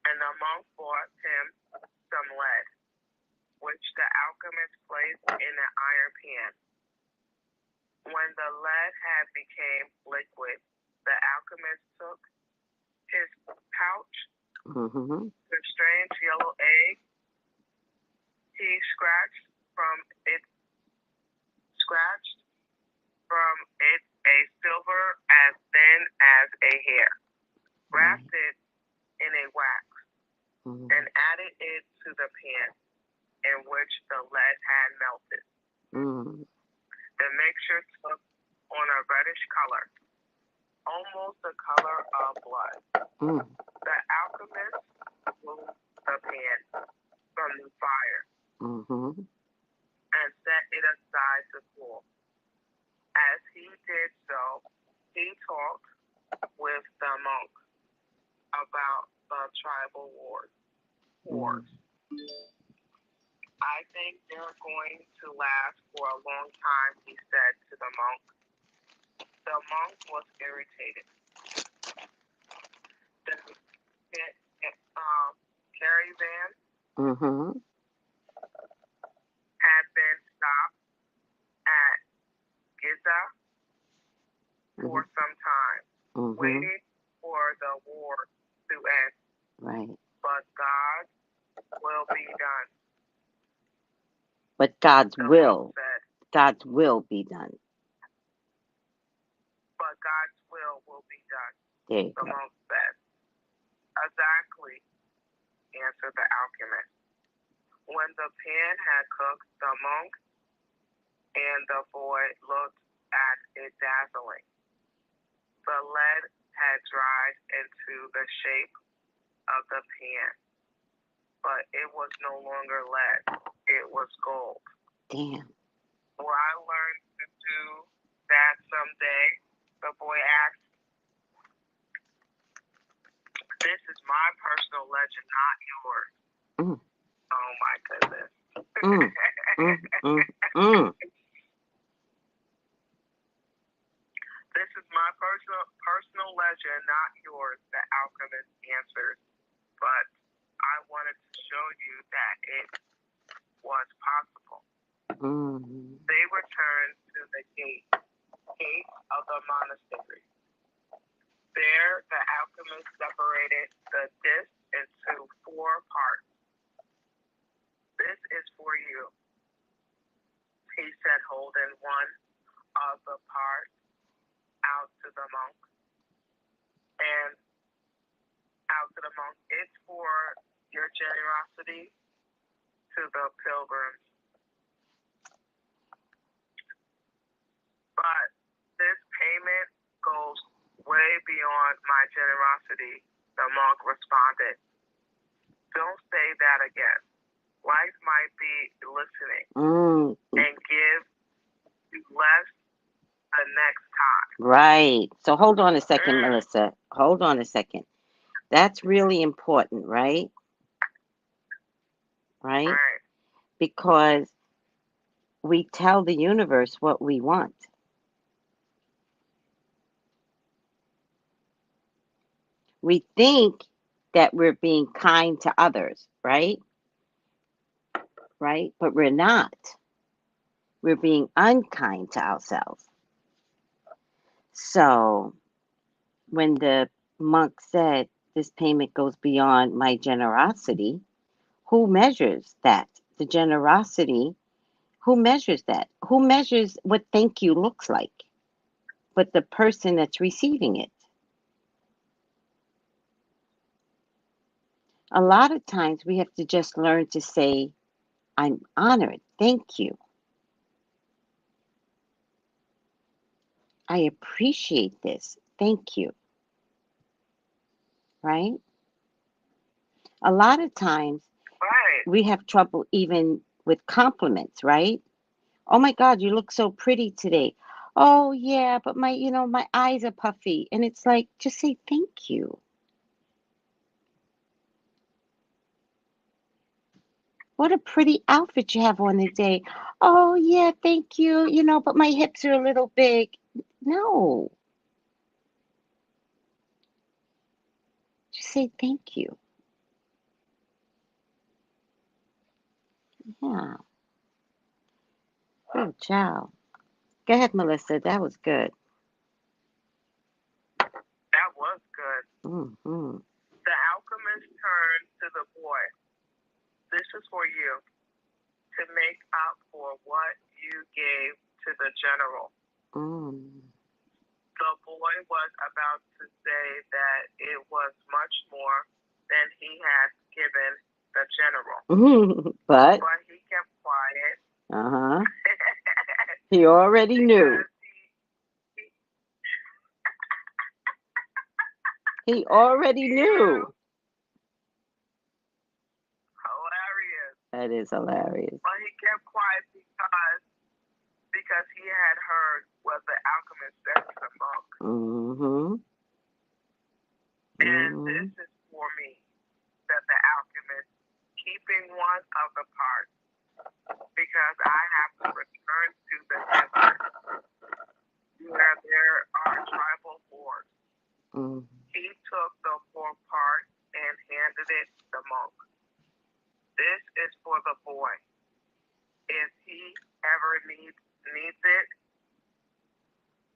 and the monk brought him some lead, which the alchemist placed in an iron pan. When the lead had become liquid, the alchemist took his pouch, the strange yellow egg. He scratched from it a silver as thin as a hair, wrapped it in a wax, and added it to the pan in which the lead had melted. The mixture took on a reddish color, almost the color of blood. The alchemist removed the pan from the fire and set it aside to cool. As he did so, he talked with the monk about the trial tribal wars. I think they're going to last for a long time, he said to the monk. The monk was irritated. The caravan had been stopped at Giza for some time, waiting for the war to end. Right. But God's will be done. But God's The will. monk said, God's will be done. but God's will be done. There you The go. monk said. Exactly, answered the alchemist. When the pan had cooked, the monk and the boy looked at it dazzling. The lead had dried into the shape of the pan, but it was no longer lead. It was gold. Damn. Will I learn to do that someday? The boy asked. This is my personal legend, not yours. Oh my goodness. This is my personal legend, not yours, the alchemist answered. But I wanted to show you that it was possible. They returned to the gate of the monastery. There, the alchemist separated the disc into 4 parts. This is for you, he said, holding one of the parts out to the monk. And out to the monk, it's for your generosity to the pilgrims. But this payment goes way beyond my generosity, the monk responded. Don't say that again. Life might be listening and give you less the next time. Right. So hold on a second, Melissa. Hold on a second. That's really important, right? Right? Because we tell the universe what we want. We think that we're being kind to others, right? Right? But we're not. We're being unkind to ourselves. So when the monk said, this payment goes beyond my generosity, who measures that? The generosity, who measures that? Who measures what thank you looks like? But the person that's receiving it. A lot of times we have to just learn to say, I'm honored. Thank you. I appreciate this. Thank you. Right? A lot of times we have trouble even with compliments, right? Oh my God, you look so pretty today. Oh yeah, but my eyes are puffy. And it's like, just say thank you. What a pretty outfit you have on today. Oh yeah, thank you. But my hips are a little big. No. Just say thank you. Yeah. Good job. Go ahead, Melissa. That was good. That was good. Mm-hmm. The alchemist turned to the boy. This is for you, to make up for what you gave to the general. The boy was about to say that it was much more than he had given the general. But he kept quiet. He already knew. He already knew. Hilarious. That is hilarious. But he kept quiet because he had heard what the alchemist said to the monk. And this is for me. alchemist keeping one of the parts because I have to return to the desert where there are tribal wars. He took the fourth part and handed it to the monk. This is for the boy. If he ever needs it,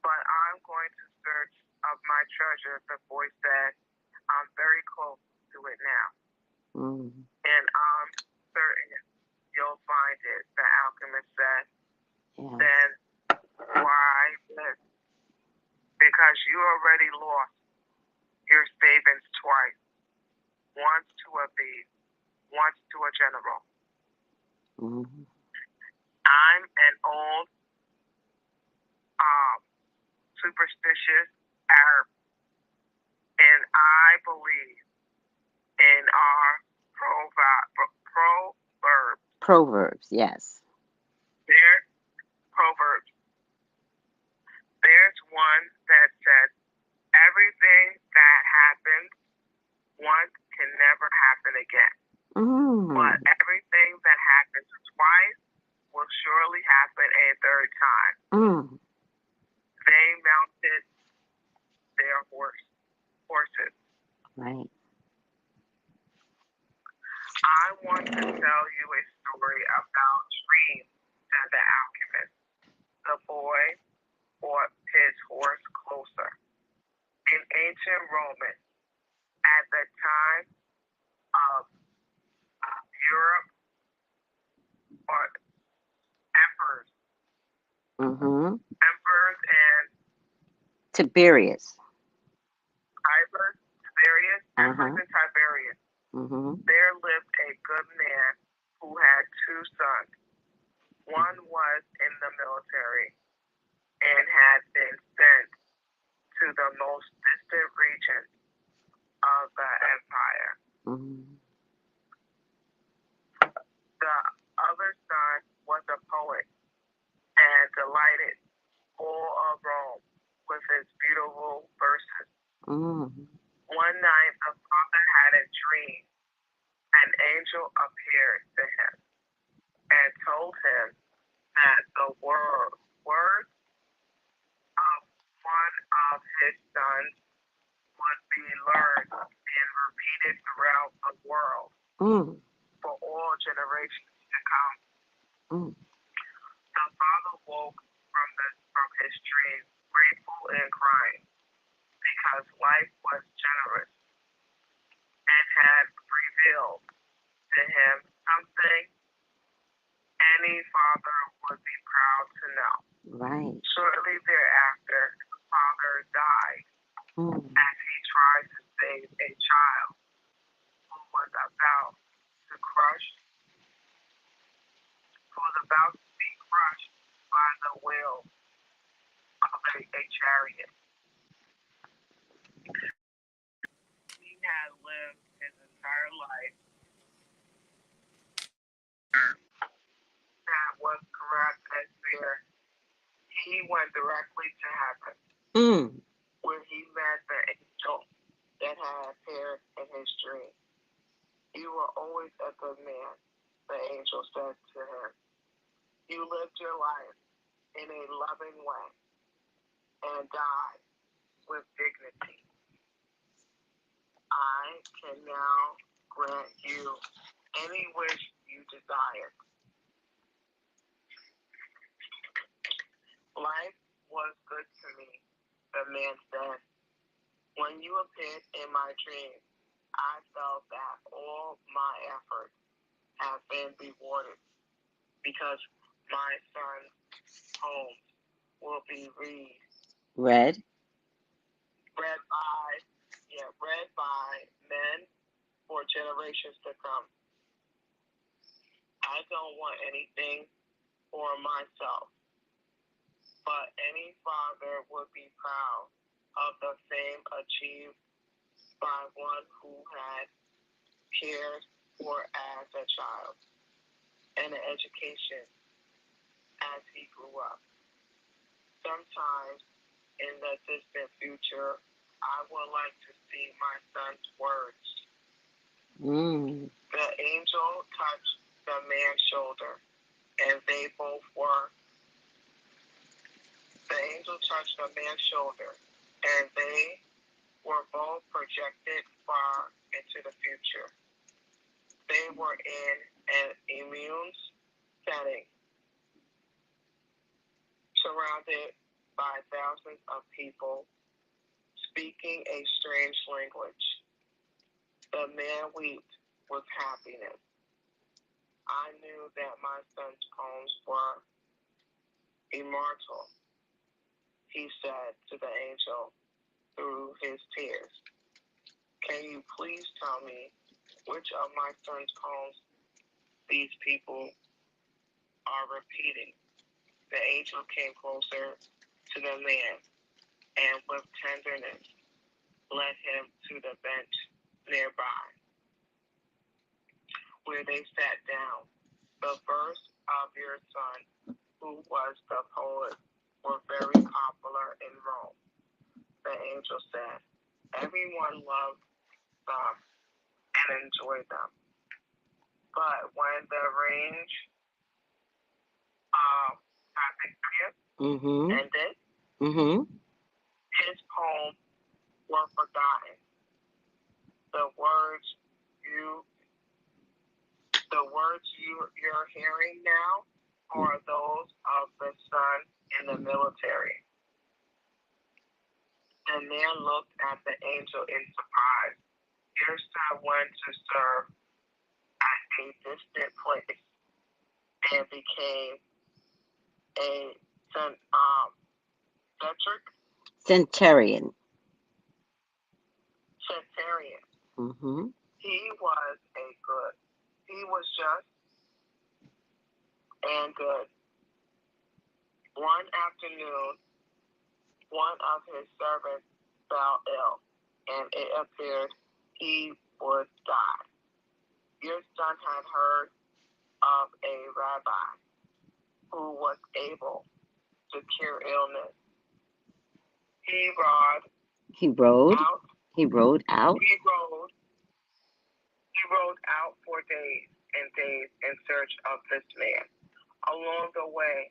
but I'm going to search of my treasure, the boy said. I'm very close to it now. And I'm certain you'll find it, the alchemist said. Yeah. Then why this? Because you already lost your savings twice. Once to a thief, once to a general. I'm an old, superstitious Arab, and I believe in our proverbs. Proverbs, yes. Proverbs. There's one that says, everything that happens once can never happen again. But everything that happens twice will surely happen a third time. They mounted their horses. Right. I want to tell you a story about dreams, said the alchemist. The boy brought his horse closer. In ancient Roman, at the time of Europe, or emperors. Emperors and Tiberius. Emperors and Tiberius. There lived a good man who had two sons. One was in the military and had been sent to the most distant region of the empire. The other son was a poet and delighted all of Rome with his beautiful verses. One night, the father had a dream. An angel appeared to him and told him that the words of one of his sons would be learned and repeated throughout the world for all generations to come. The father woke from his dream, grateful and crying, because life was generous and had revealed to him something any father would be proud to know. Right. Shortly thereafter, the father died as he tried to save a child who was about to be crushed by the wheel of a chariot. He had lived his entire life that was correct and fair. He went directly to heaven, where he met the angel that had appeared in his dream. You were always a good man, the angel said to him. You lived your life in a loving way and died with dignity. I can now grant you any wish you desire. Life was good to me, the man said. When you appeared in my dream, I felt that all my efforts have been rewarded because my son's home will be read by men for generations to come. I don't want anything for myself, but any father would be proud of the fame achieved by one who had cared for as a child and an education as he grew up. Sometimes in the distant future, I would like to see my son's words. The angel touched the man's shoulder, and they both were. The angel touched the man's shoulder, and they were both projected far into the future. They were in an immune setting, surrounded by thousands of people speaking a strange language. The man wept with happiness. I knew that my son's poems were immortal, he said to the angel through his tears. Can you please tell me which of my son's poems these people are repeating? The angel came closer to the man and with tenderness led him to the bench nearby, where they sat down. The verse of your son, who was the poet, were very popular in Rome. The angel said, everyone loved them and enjoyed them. But when the range of ended, his poems were forgotten. The words you're hearing now are those of the son in the military. The man looked at the angel in surprise. Your son went to serve at a distant place and became a Centurion. He was just and good. One afternoon, one of his servants fell ill, and it appeared he would die. Your son had heard of a rabbi who was able to cure illness. He rode out for days and days in search of this man. Along the way,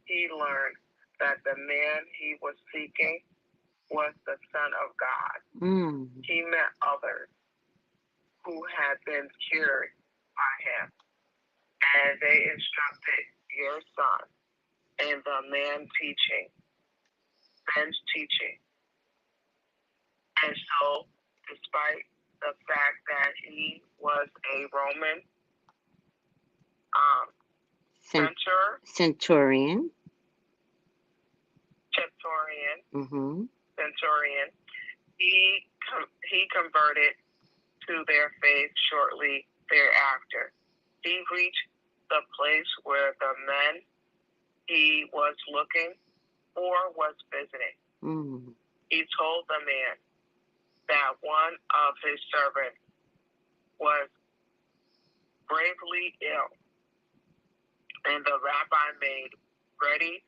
he learned that the man he was seeking was the Son of God. He met others who had been cured by him, and they instructed your son in the man's teaching. And so, despite the fact that he was a Roman centurion, he converted to their faith shortly thereafter. He reached the place where the man he was looking for was visiting. He told the man that one of his servants was gravely ill, and the rabbi made ready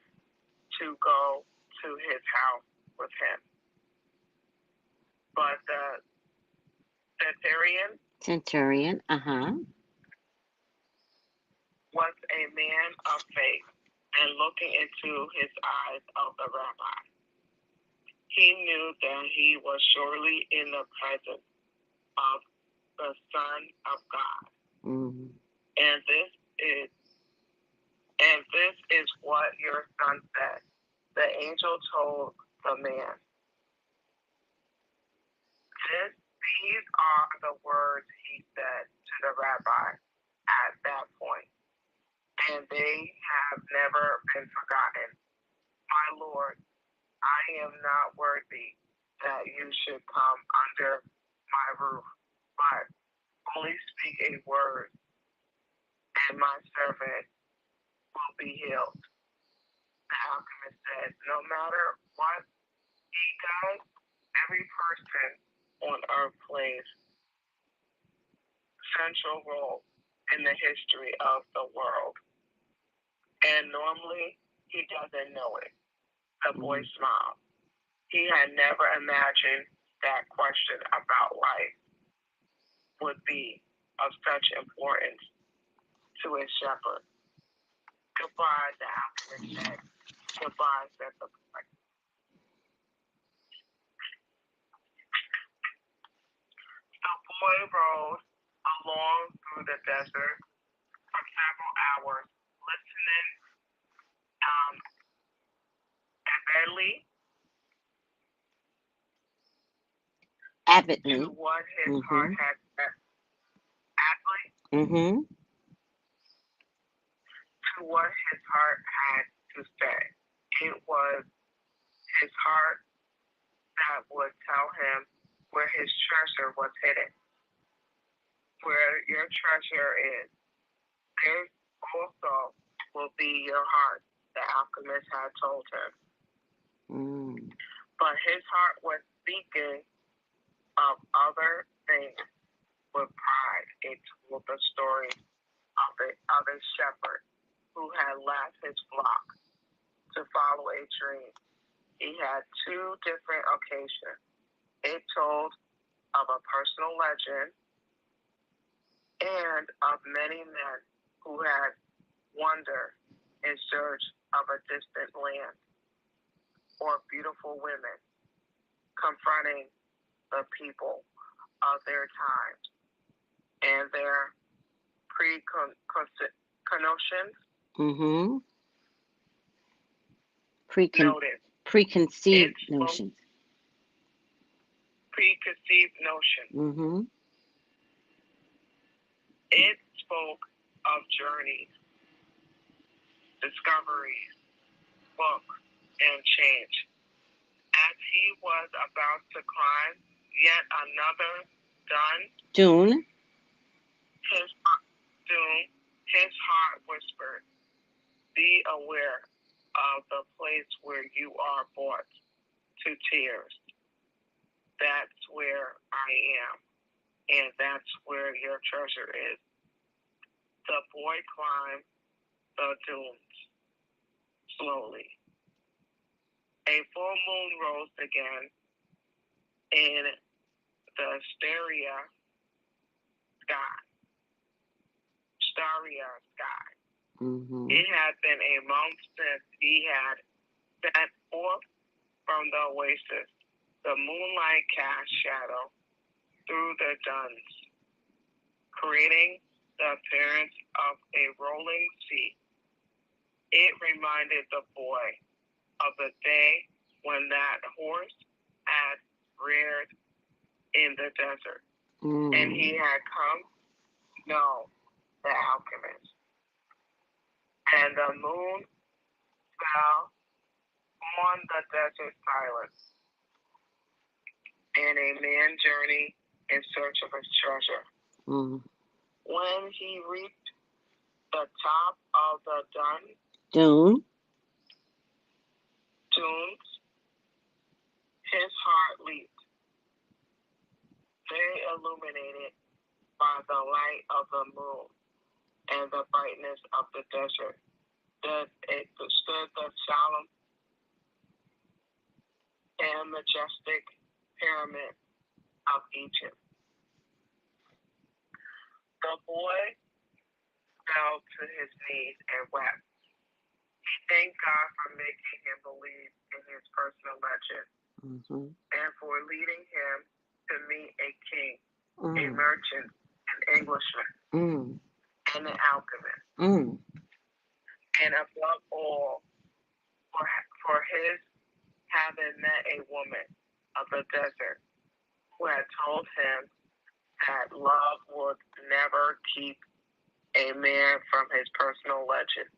to go to his house with him. But the centurion was a man of faith, and looking into his eyes of the rabbi, he knew that he was surely in the presence of the Son of God. And this is what your son said. The angel told the man, these are the words he said to the rabbi at that point, and they have never been forgotten. My Lord, I am not worthy that you should come under my roof, but only speak a word, and my servant will be healed. The alchemist said, no matter what he does, every person on earth plays central role in the history of the world. And normally, he doesn't know it. The boy smiled. He had never imagined that question about life would be of such importance to his shepherd. Goodbye, the alchemist said. Goodbye, said the boy. The boy rode along through the desert for several hours, listening avidly to what his heart had said. Mm-hmm. To what his heart had to say. It was his heart that would tell him where his treasure was hidden. Where your treasure is, there also will be your heart, the alchemist had told him. But his heart was speaking of other things with pride. It told the story of a shepherd who had left his flock to follow a dream. He had two different occasions. It told of a personal legend and of many men who had wandered in search of a distant land or beautiful women confronting the people of their times and their preconceptions. Preconceived notions. Preconceived notions. It spoke of journeys, discoveries, books, and change. As he was about to climb yet another dune, his heart whispered, "Be aware of the place where you are brought to tears. That's where I am, and that's where your treasure is." The boy climbed the dunes slowly. A full moon rose again in the starry sky. It had been a month since he had set forth from the oasis. The moonlight cast shadow through the dunes, creating the appearance of a rolling sea. It reminded the boy of the day when that horse had reared in the desert, and he had come to know the alchemist. And the moon fell on the desert silence, and a man journeyed in search of his treasure. When he reached the top of the dunes, his heart leaped. Very illuminated by the light of the moon and the brightness of the desert, stood the solemn and majestic pyramid of Egypt. The boy fell to his knees and wept. He thanked God for making him believe in his personal legend and for leading him to meet a king, a merchant, an Englishman, and an alchemist. And above all, for his having met a woman of the desert who had told him that love would never keep a man from his personal legend.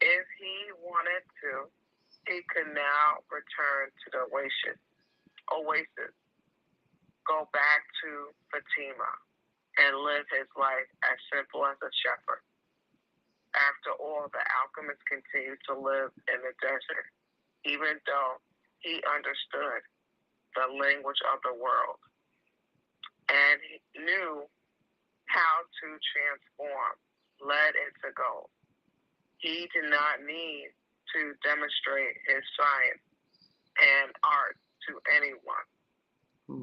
If he wanted to, he could now return to the oasis, go back to Fatima, and live his life as simple as a shepherd. After all, the alchemist continued to live in the desert, even though he understood the language of the world and he knew how to transform lead into gold. He did not need to demonstrate his science and art to anyone.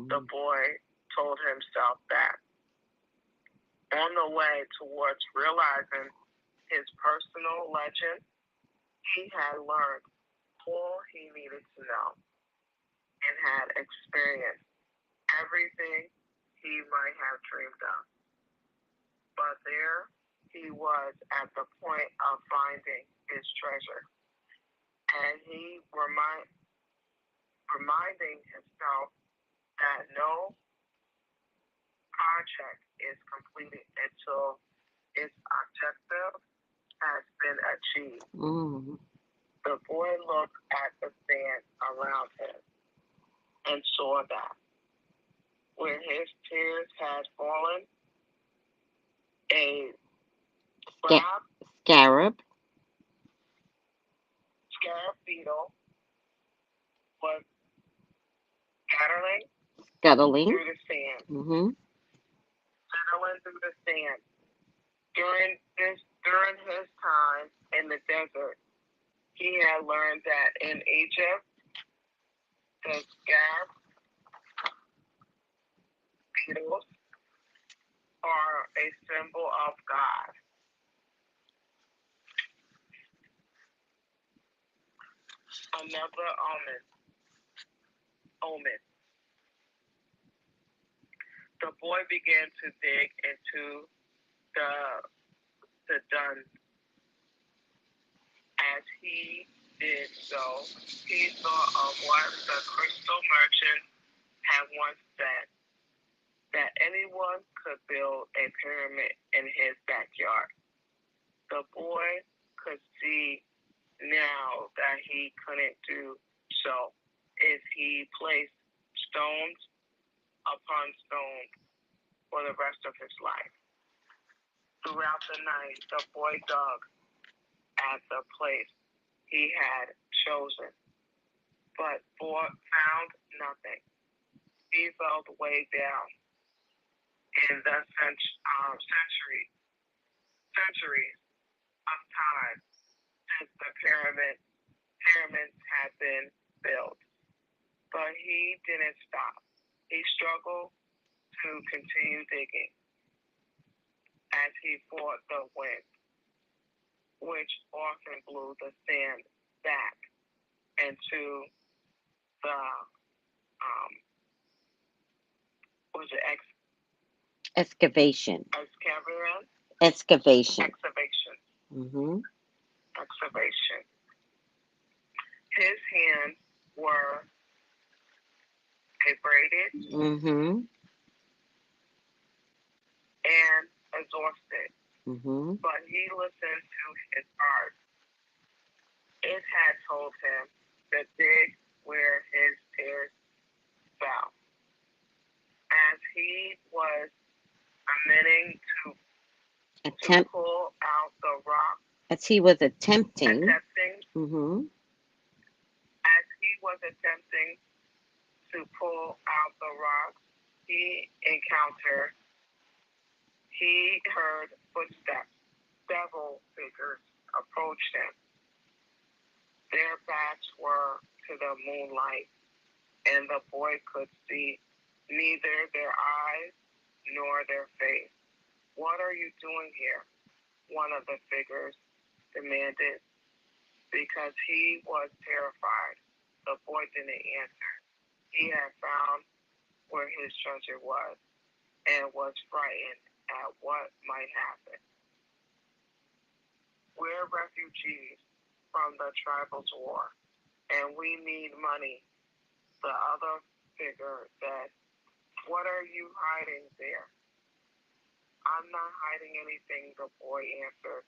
The boy told himself that. On the way towards realizing his personal legend, he had learned all he needed to know and had experienced everything he might have dreamed of. But there he was at the point of finding his treasure, and he reminding himself that no project is completed until its objective has been achieved. The boy looked at the sand around him and saw that where his tears had fallen, a scarab beetle was scuttling through the sand. Scuttling through the sand. During his time in the desert, he had learned that in Egypt, the scarab beetles are a symbol of God. Another omen. The boy began to dig into the dung. As he did so, he thought of what the crystal merchant had once said, that anyone could build a pyramid in his backyard. The boy could see now that he couldn't do so if he placed stones upon stones for the rest of his life. Throughout the night, the boy dug at the place he had chosen, but found nothing. He felt way down in the centuries of time since the pyramids had been built. But he didn't stop. He struggled to continue digging as he fought the wind, which often blew the sand back into the excavation. His hands were abraded and exhausted, but he listened to his heart. It had told him to dig where his tears fell. As he was to pull out the rock. As he was attempting to pull out the rock, he heard footsteps. Several figures approached him. Their backs were to the moonlight, and the boy could see neither their eyes nor their face. "What are you doing here?" one of the figures demanded. Because he was terrified, the boy didn't answer. He had found where his treasure was and was frightened at what might happen. "We're refugees from the tribals' war, and we need money," the other figure said. "What are you hiding there?" "I'm not hiding anything," the boy answered.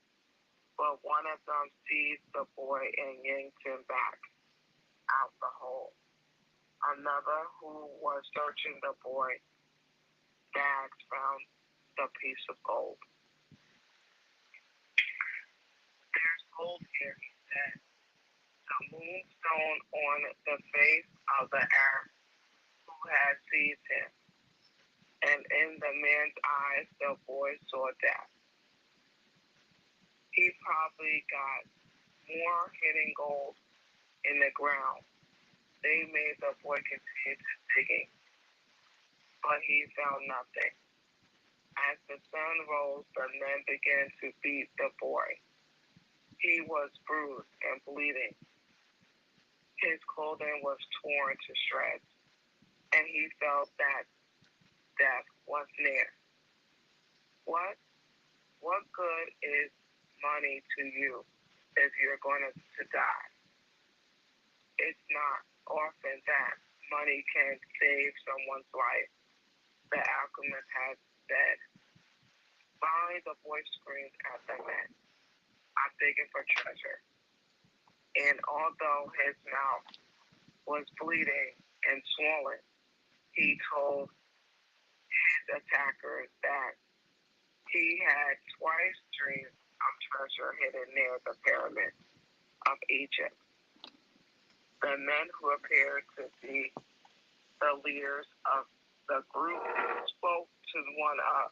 But one of them seized the boy and yanked him back out the hole. Another, who was searching the boy's bag, found the piece of gold. "There's gold here," he said. The moonstone on the face of the Arab who had seized him. And in the man's eyes, the boy saw death. He probably got more hidden gold in the ground. They made the boy continue digging, but he found nothing. As the sun rose, the men began to beat the boy. He was bruised and bleeding. His clothing was torn to shreds, and he felt that death was near. What good is money to you if you're going to die? It's not often that money can save someone's life, the alchemist had said. Finally, the boy screamed at the men, I'm digging for treasure. And although his mouth was bleeding and swollen, he told his attackers that he had twice dreamed of treasure hidden near the pyramids of Egypt. The men who appeared to be the leaders of the group spoke to one of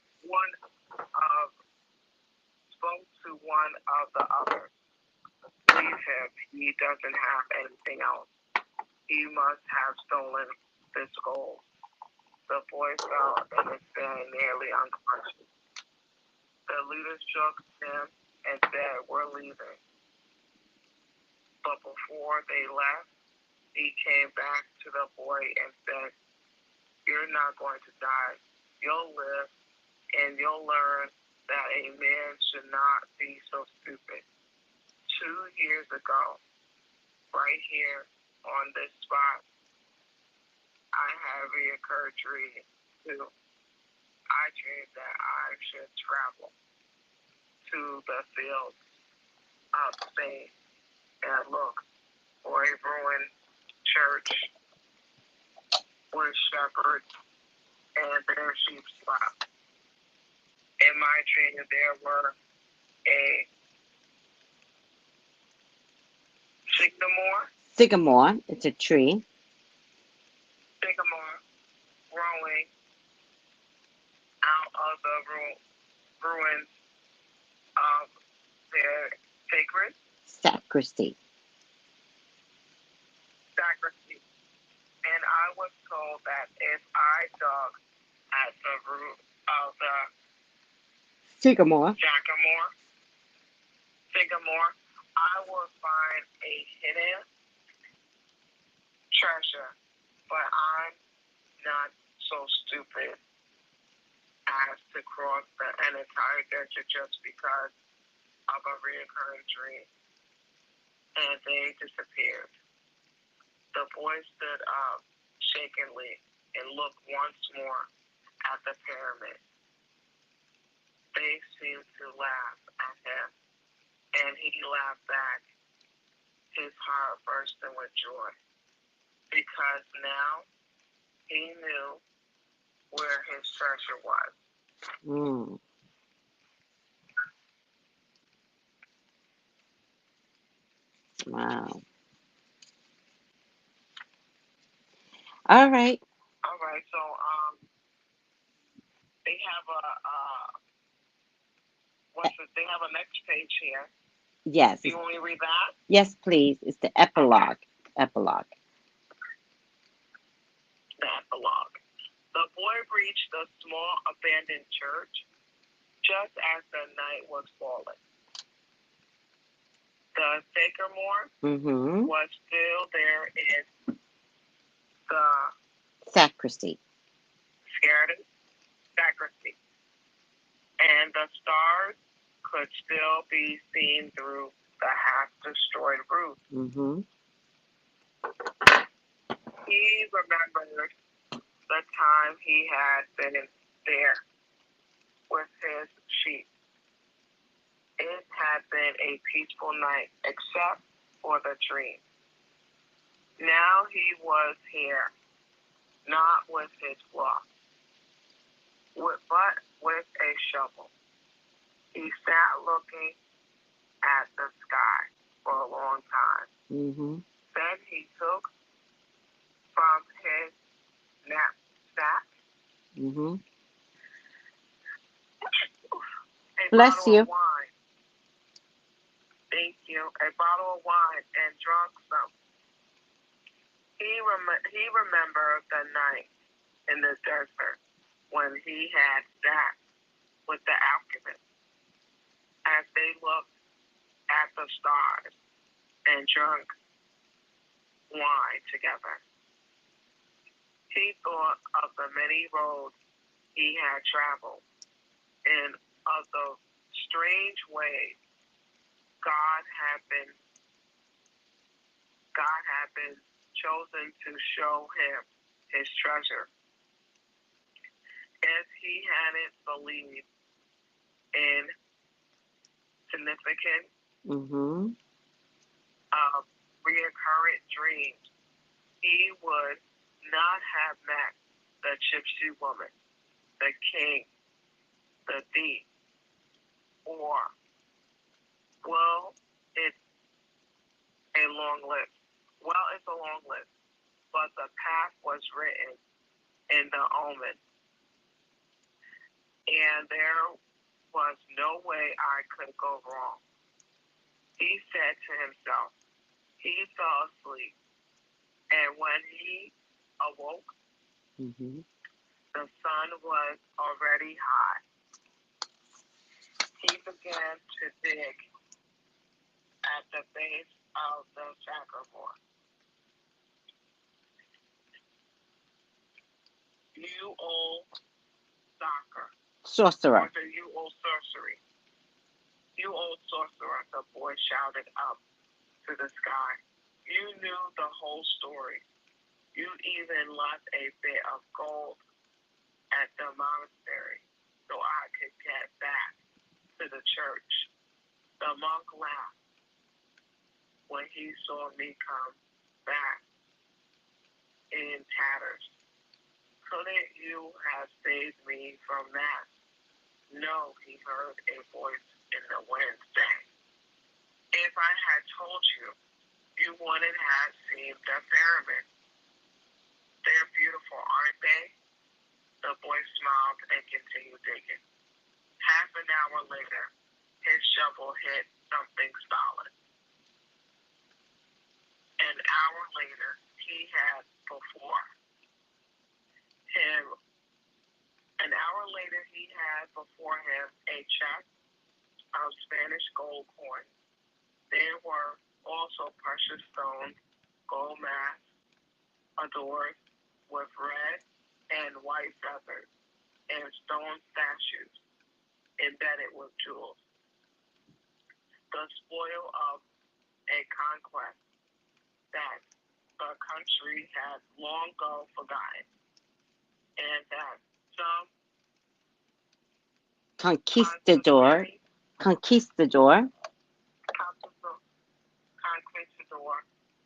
the others. Leave him. He doesn't have anything else. He must have stolen this gold. The boy fell in his bed, nearly unconscious. The leaders shook him and said, we're leaving. But before they left, he came back to the boy and said, you're not going to die. You'll live, and you'll learn that a man should not be so stupid. 2 years ago, right here on this spot, I had a reoccurred dream too. I dreamed that I should travel to the fields of Spain and look for a ruined church with shepherds and their sheep slept. In my dream, there were a Sycamore. It's a tree. Sycamore growing out of the ruins of their sacristy. And I was told that if I dug at the root of the sycamore, I will find a hidden treasure. But I'm not so stupid as to cross an entire desert just because of a recurring dream. And they disappeared. The boy stood up shakenly and looked once more at the pyramid. They seemed to laugh at him, and he laughed back, his heart bursting with joy, because now he knew where his treasure was. Wow. All right. So they have a next page here. Yes. Do you want me to read that? Yes, please. It's the epilogue. The epilogue. The boy reached a small abandoned church just as the night was falling. The sycamore was still there in the sacristy. And the stars could still be seen through the half-destroyed roof. He remembered the time he had been there with his sheep. It had been a peaceful night, except for the dream. Now he was here, not with his flock, but with a shovel. He sat looking at the sky for a long time. Then he took from his knapsack Bless you. Of wine. Thank you. A bottle of wine and drunk some. He remembered the night in the desert when he had sat with the alchemist as they looked at the stars and drank wine together. He thought of the many roads he had traveled and of the strange ways God had been chosen to show him his treasure. If he hadn't believed in significant recurrent dreams, he would not have met the gypsy woman, the king, the thief, or, well, it's a long list. But the path was written in the omen, and there was no way I could go wrong. He said to himself. He fell asleep, and when he awoke, the sun was already high. He began to dig at the base of the sagamore. You old sorcerer. You old sorcery. You old sorcerer, the boy shouted up to the sky. You knew the whole story. You even left a bit of gold at the monastery so I could get back to the church. The monk laughed when he saw me come back in tatters. Couldn't you have saved me from that? No, he heard a voice in the wind say. If I had told you, you wouldn't have seen the pyramids. They're beautiful, aren't they? The boy smiled and continued digging. Half an hour later, his shovel hit something solid. An hour later, he had before him a chest of Spanish gold coins. There were also precious stones, gold masks, adorned with red and white feathers, and stone statues embedded with jewels. The spoil of a conquest that the country had long ago forgotten, and that some conquistador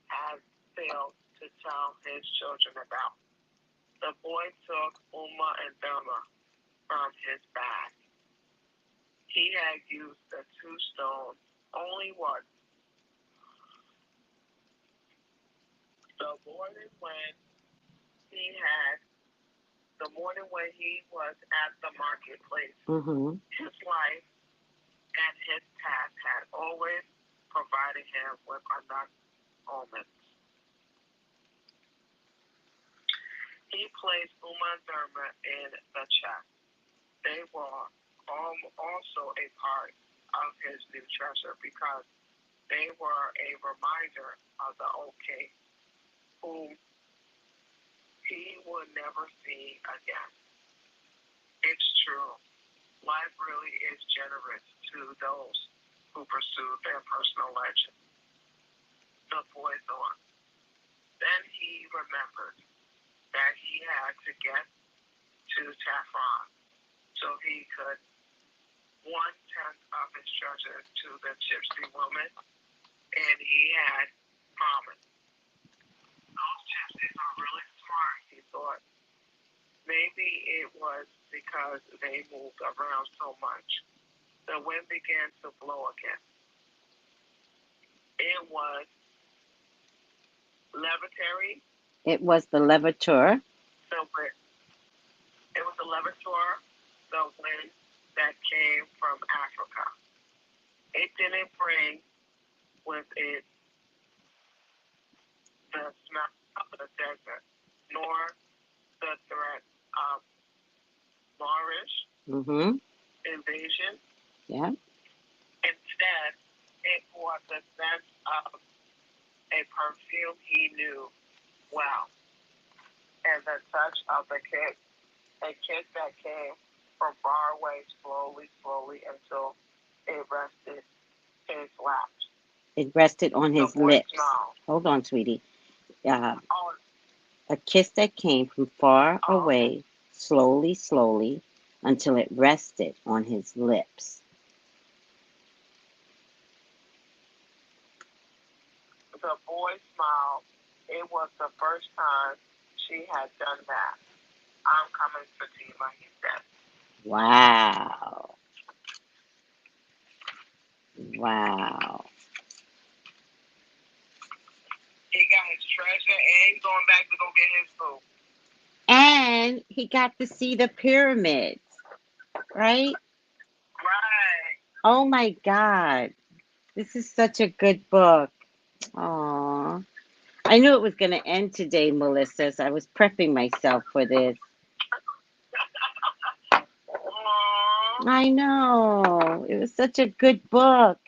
had failed to tell his children about. The boy took Uma and Thelma from his bag. He had used the two stones only once. The morning when he was at the marketplace, his wife and his task had always provided him with enough almonds. He placed Uma and Thelma in the chest. They were also a part of his new treasure because they were a reminder of the old king, whom he would never see again. It's true. Life really is generous to those who pursue their personal legend. The boy thought. Then he remembered that he had to get to Saffron so he could 1/10 of his treasure to the gypsy woman, and he had promised. Those gypsies are really smart, he thought. Maybe it was because they moved around so much. The wind began to blow again. It was levatory. It was the levator. It was the levator, the wind that came from Africa. It didn't bring with it the smell of the desert, nor the threat of Moorish, invasion. Yeah. Instead, it was a sense of a perfume he knew well, and the touch of a kiss that came from far away, slowly, until it rested his lap. It rested on his lips. Smiled. Hold on, sweetie. A kiss that came from far away, slowly, until it rested on his lips. The boy smiled. It was the first time she had done that. I'm coming, Fatima, he said. Wow. Wow. He got his treasure and he's going back to go get his food. And he got to see the pyramids, right? Right. Oh my God. This is such a good book. Aww. I knew it was going to end today, Melissa, so I was prepping myself for this. I know. It was such a good book.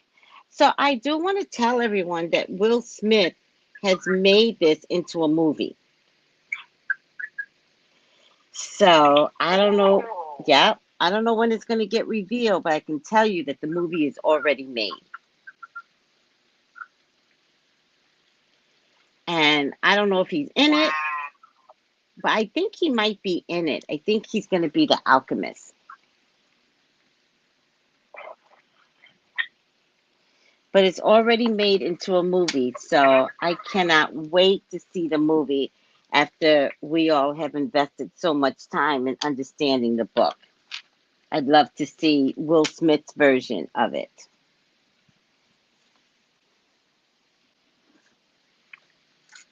So I do want to tell everyone that Will Smith has made this into a movie. So I don't know. Yeah, I don't know when it's going to get revealed, but I can tell you that the movie is already made. And I don't know if he's in it, but I think he might be in it. I think he's going to be the Alchemist. But it's already made into a movie, so I cannot wait to see the movie after we all have invested so much time in understanding the book. I'd love to see Will Smith's version of it.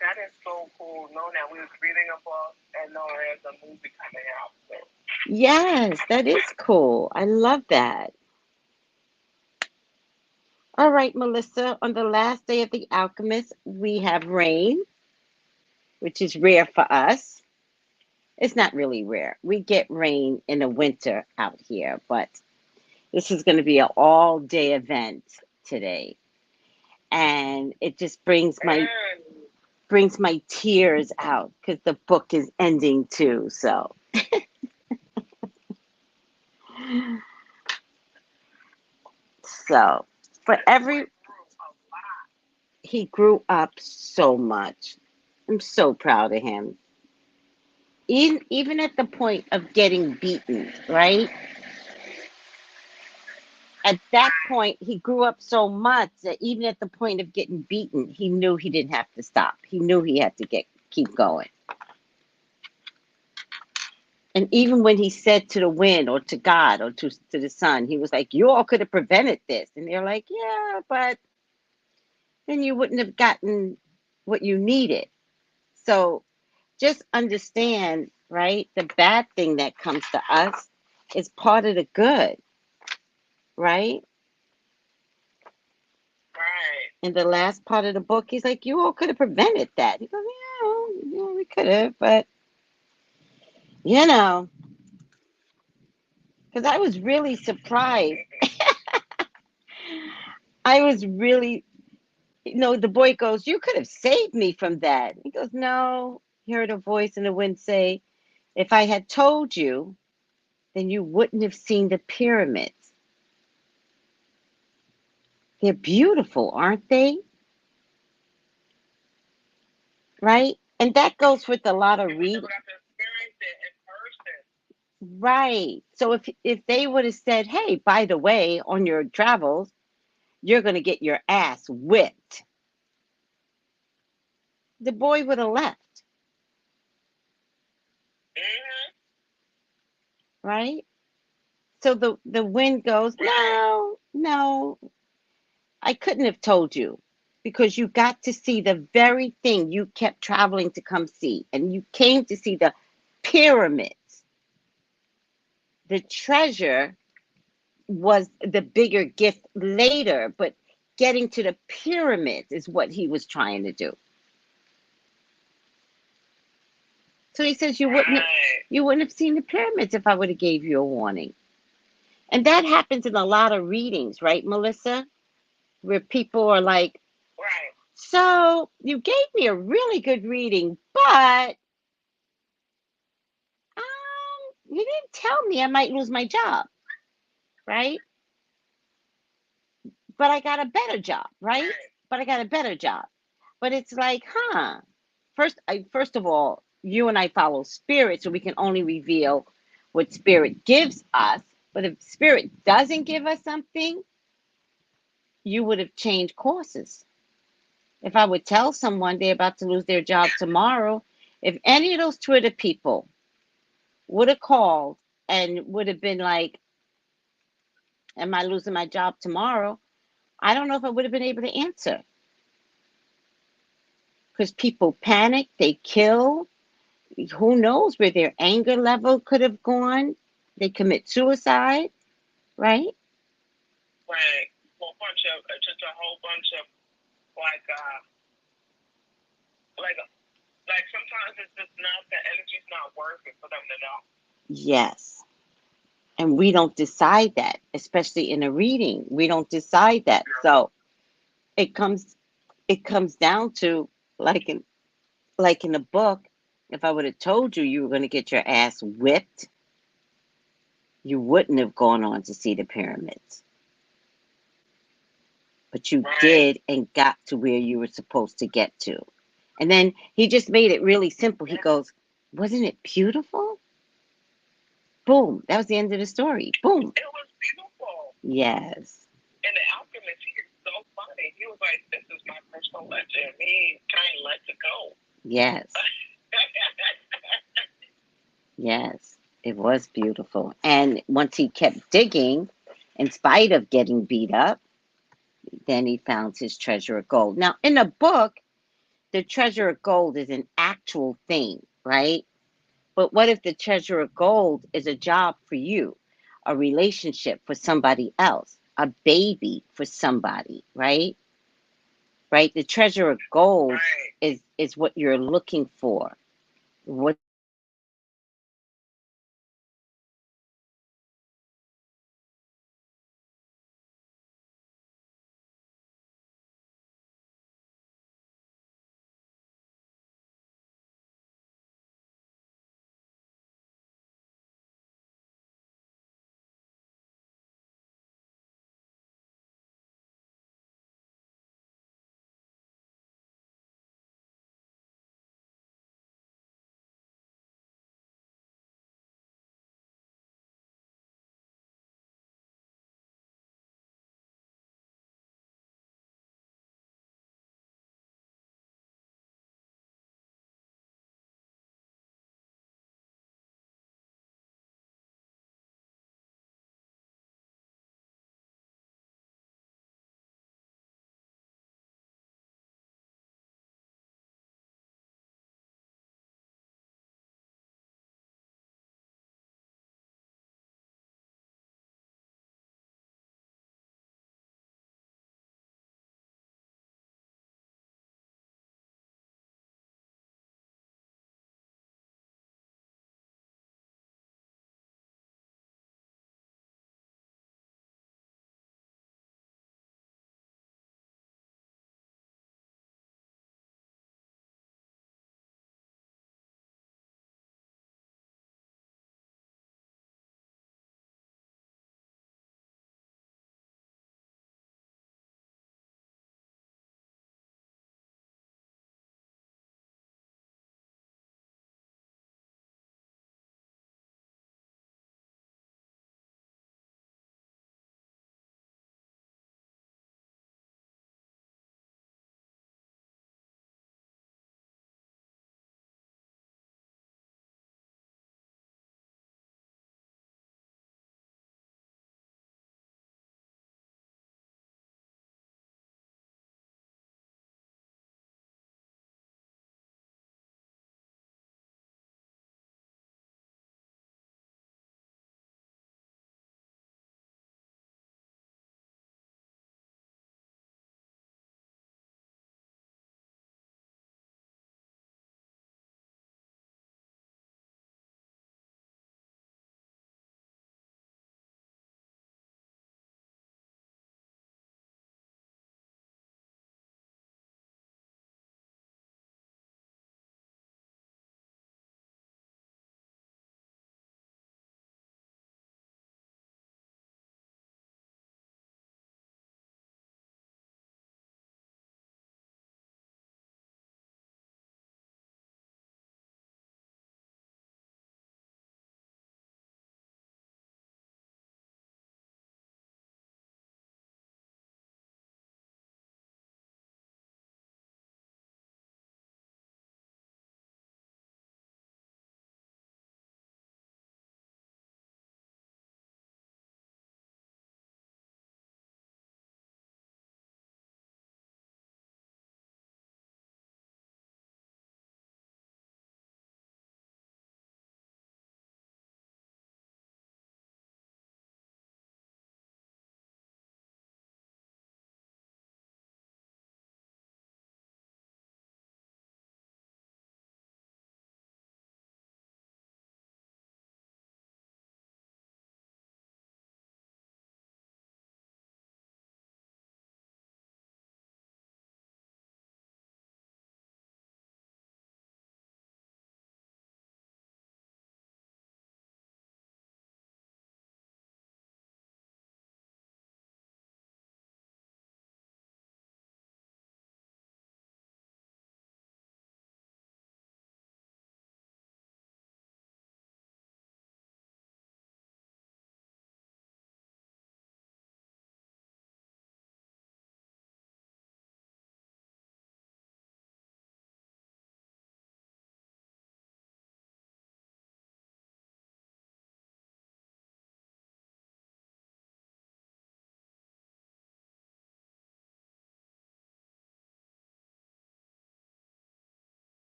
That is so cool, knowing that we was reading a book and knowing there's a movie coming out. So. Yes, that is cool. I love that. All right, Melissa, on the last day of The Alchemist, we have rain, which is rare for us. It's not really rare. We get rain in the winter out here, but this is going to be an all-day event today. And it just brings my tears out because the book is ending too. So for every, he grew up so much. I'm so proud of him. Even at the point of getting beaten, right? At that point, he grew up so much that even at the point of getting beaten, he knew he didn't have to stop. He knew he had to keep going. And even when he said to the wind or to God or to the sun, he was like, you all could have prevented this. And they're like, yeah, but then you wouldn't have gotten what you needed. So just understand, right? The bad thing that comes to us is part of the good, right? Right. In the last part of the book, he's like, you all could have prevented that. He goes, yeah, we could have, but, you know, because I was really surprised. I was really, the boy goes, you could have saved me from that. He goes, no. He heard a voice in the wind say, if I had told you, then you wouldn't have seen the pyramids. They're beautiful, aren't they? Right? And that goes with a lot of reading. Right. So if they would have said, hey, by the way, on your travels, you're going to get your ass whipped, the boy would have left. Right? So the wind goes, no, I couldn't have told you because you got to see the very thing you kept traveling to come see. And you came to see the pyramids. The treasure was the bigger gift later, but getting to the pyramids is what he was trying to do. So he says you wouldn't have seen the pyramids if I would have gave you a warning. And that happens in a lot of readings, right, Melissa? Where people are like, Right. so you gave me a really good reading, but you didn't tell me I might lose my job, right? But I got a better job, right? Right. But I got a better job. But it's like, huh? First of all, you and I follow spirit, so we can only reveal what spirit gives us. But if spirit doesn't give us something, you would have changed courses. If I would tell someone they're about to lose their job tomorrow, if any of those Twitter people would have called and would have been like, am I losing my job tomorrow? I don't know if I would have been able to answer, because people panic, they kill. Who knows where their anger level could have gone? They commit suicide, right? Right. Well, a bunch of just a whole bunch of like like like sometimes it's just not the energy's not worth it for them to know. Yes. And we don't decide that, especially in a reading. We don't decide that. So it comes down to, like in a book, if I would have told you were going to get your ass whipped, you wouldn't have gone on to see the pyramids. But you Right. did and got to where you were supposed to get to. And then he just made it really simple. He goes, wasn't it beautiful? Boom. That was the end of the story. Boom. It was beautiful. Yes. And the Alchemist, he is so funny. He was like, this is my personal legend. He kind of lets it go. Yes. Yes. It was beautiful. And once he kept digging, in spite of getting beat up, then he found his treasure of gold. Now, in the book, the treasure of gold is an actual thing, right? But what if the treasure of gold is a job for you, a relationship for somebody else, a baby for somebody, right? Right? The treasure of gold Right. is what you're looking for. What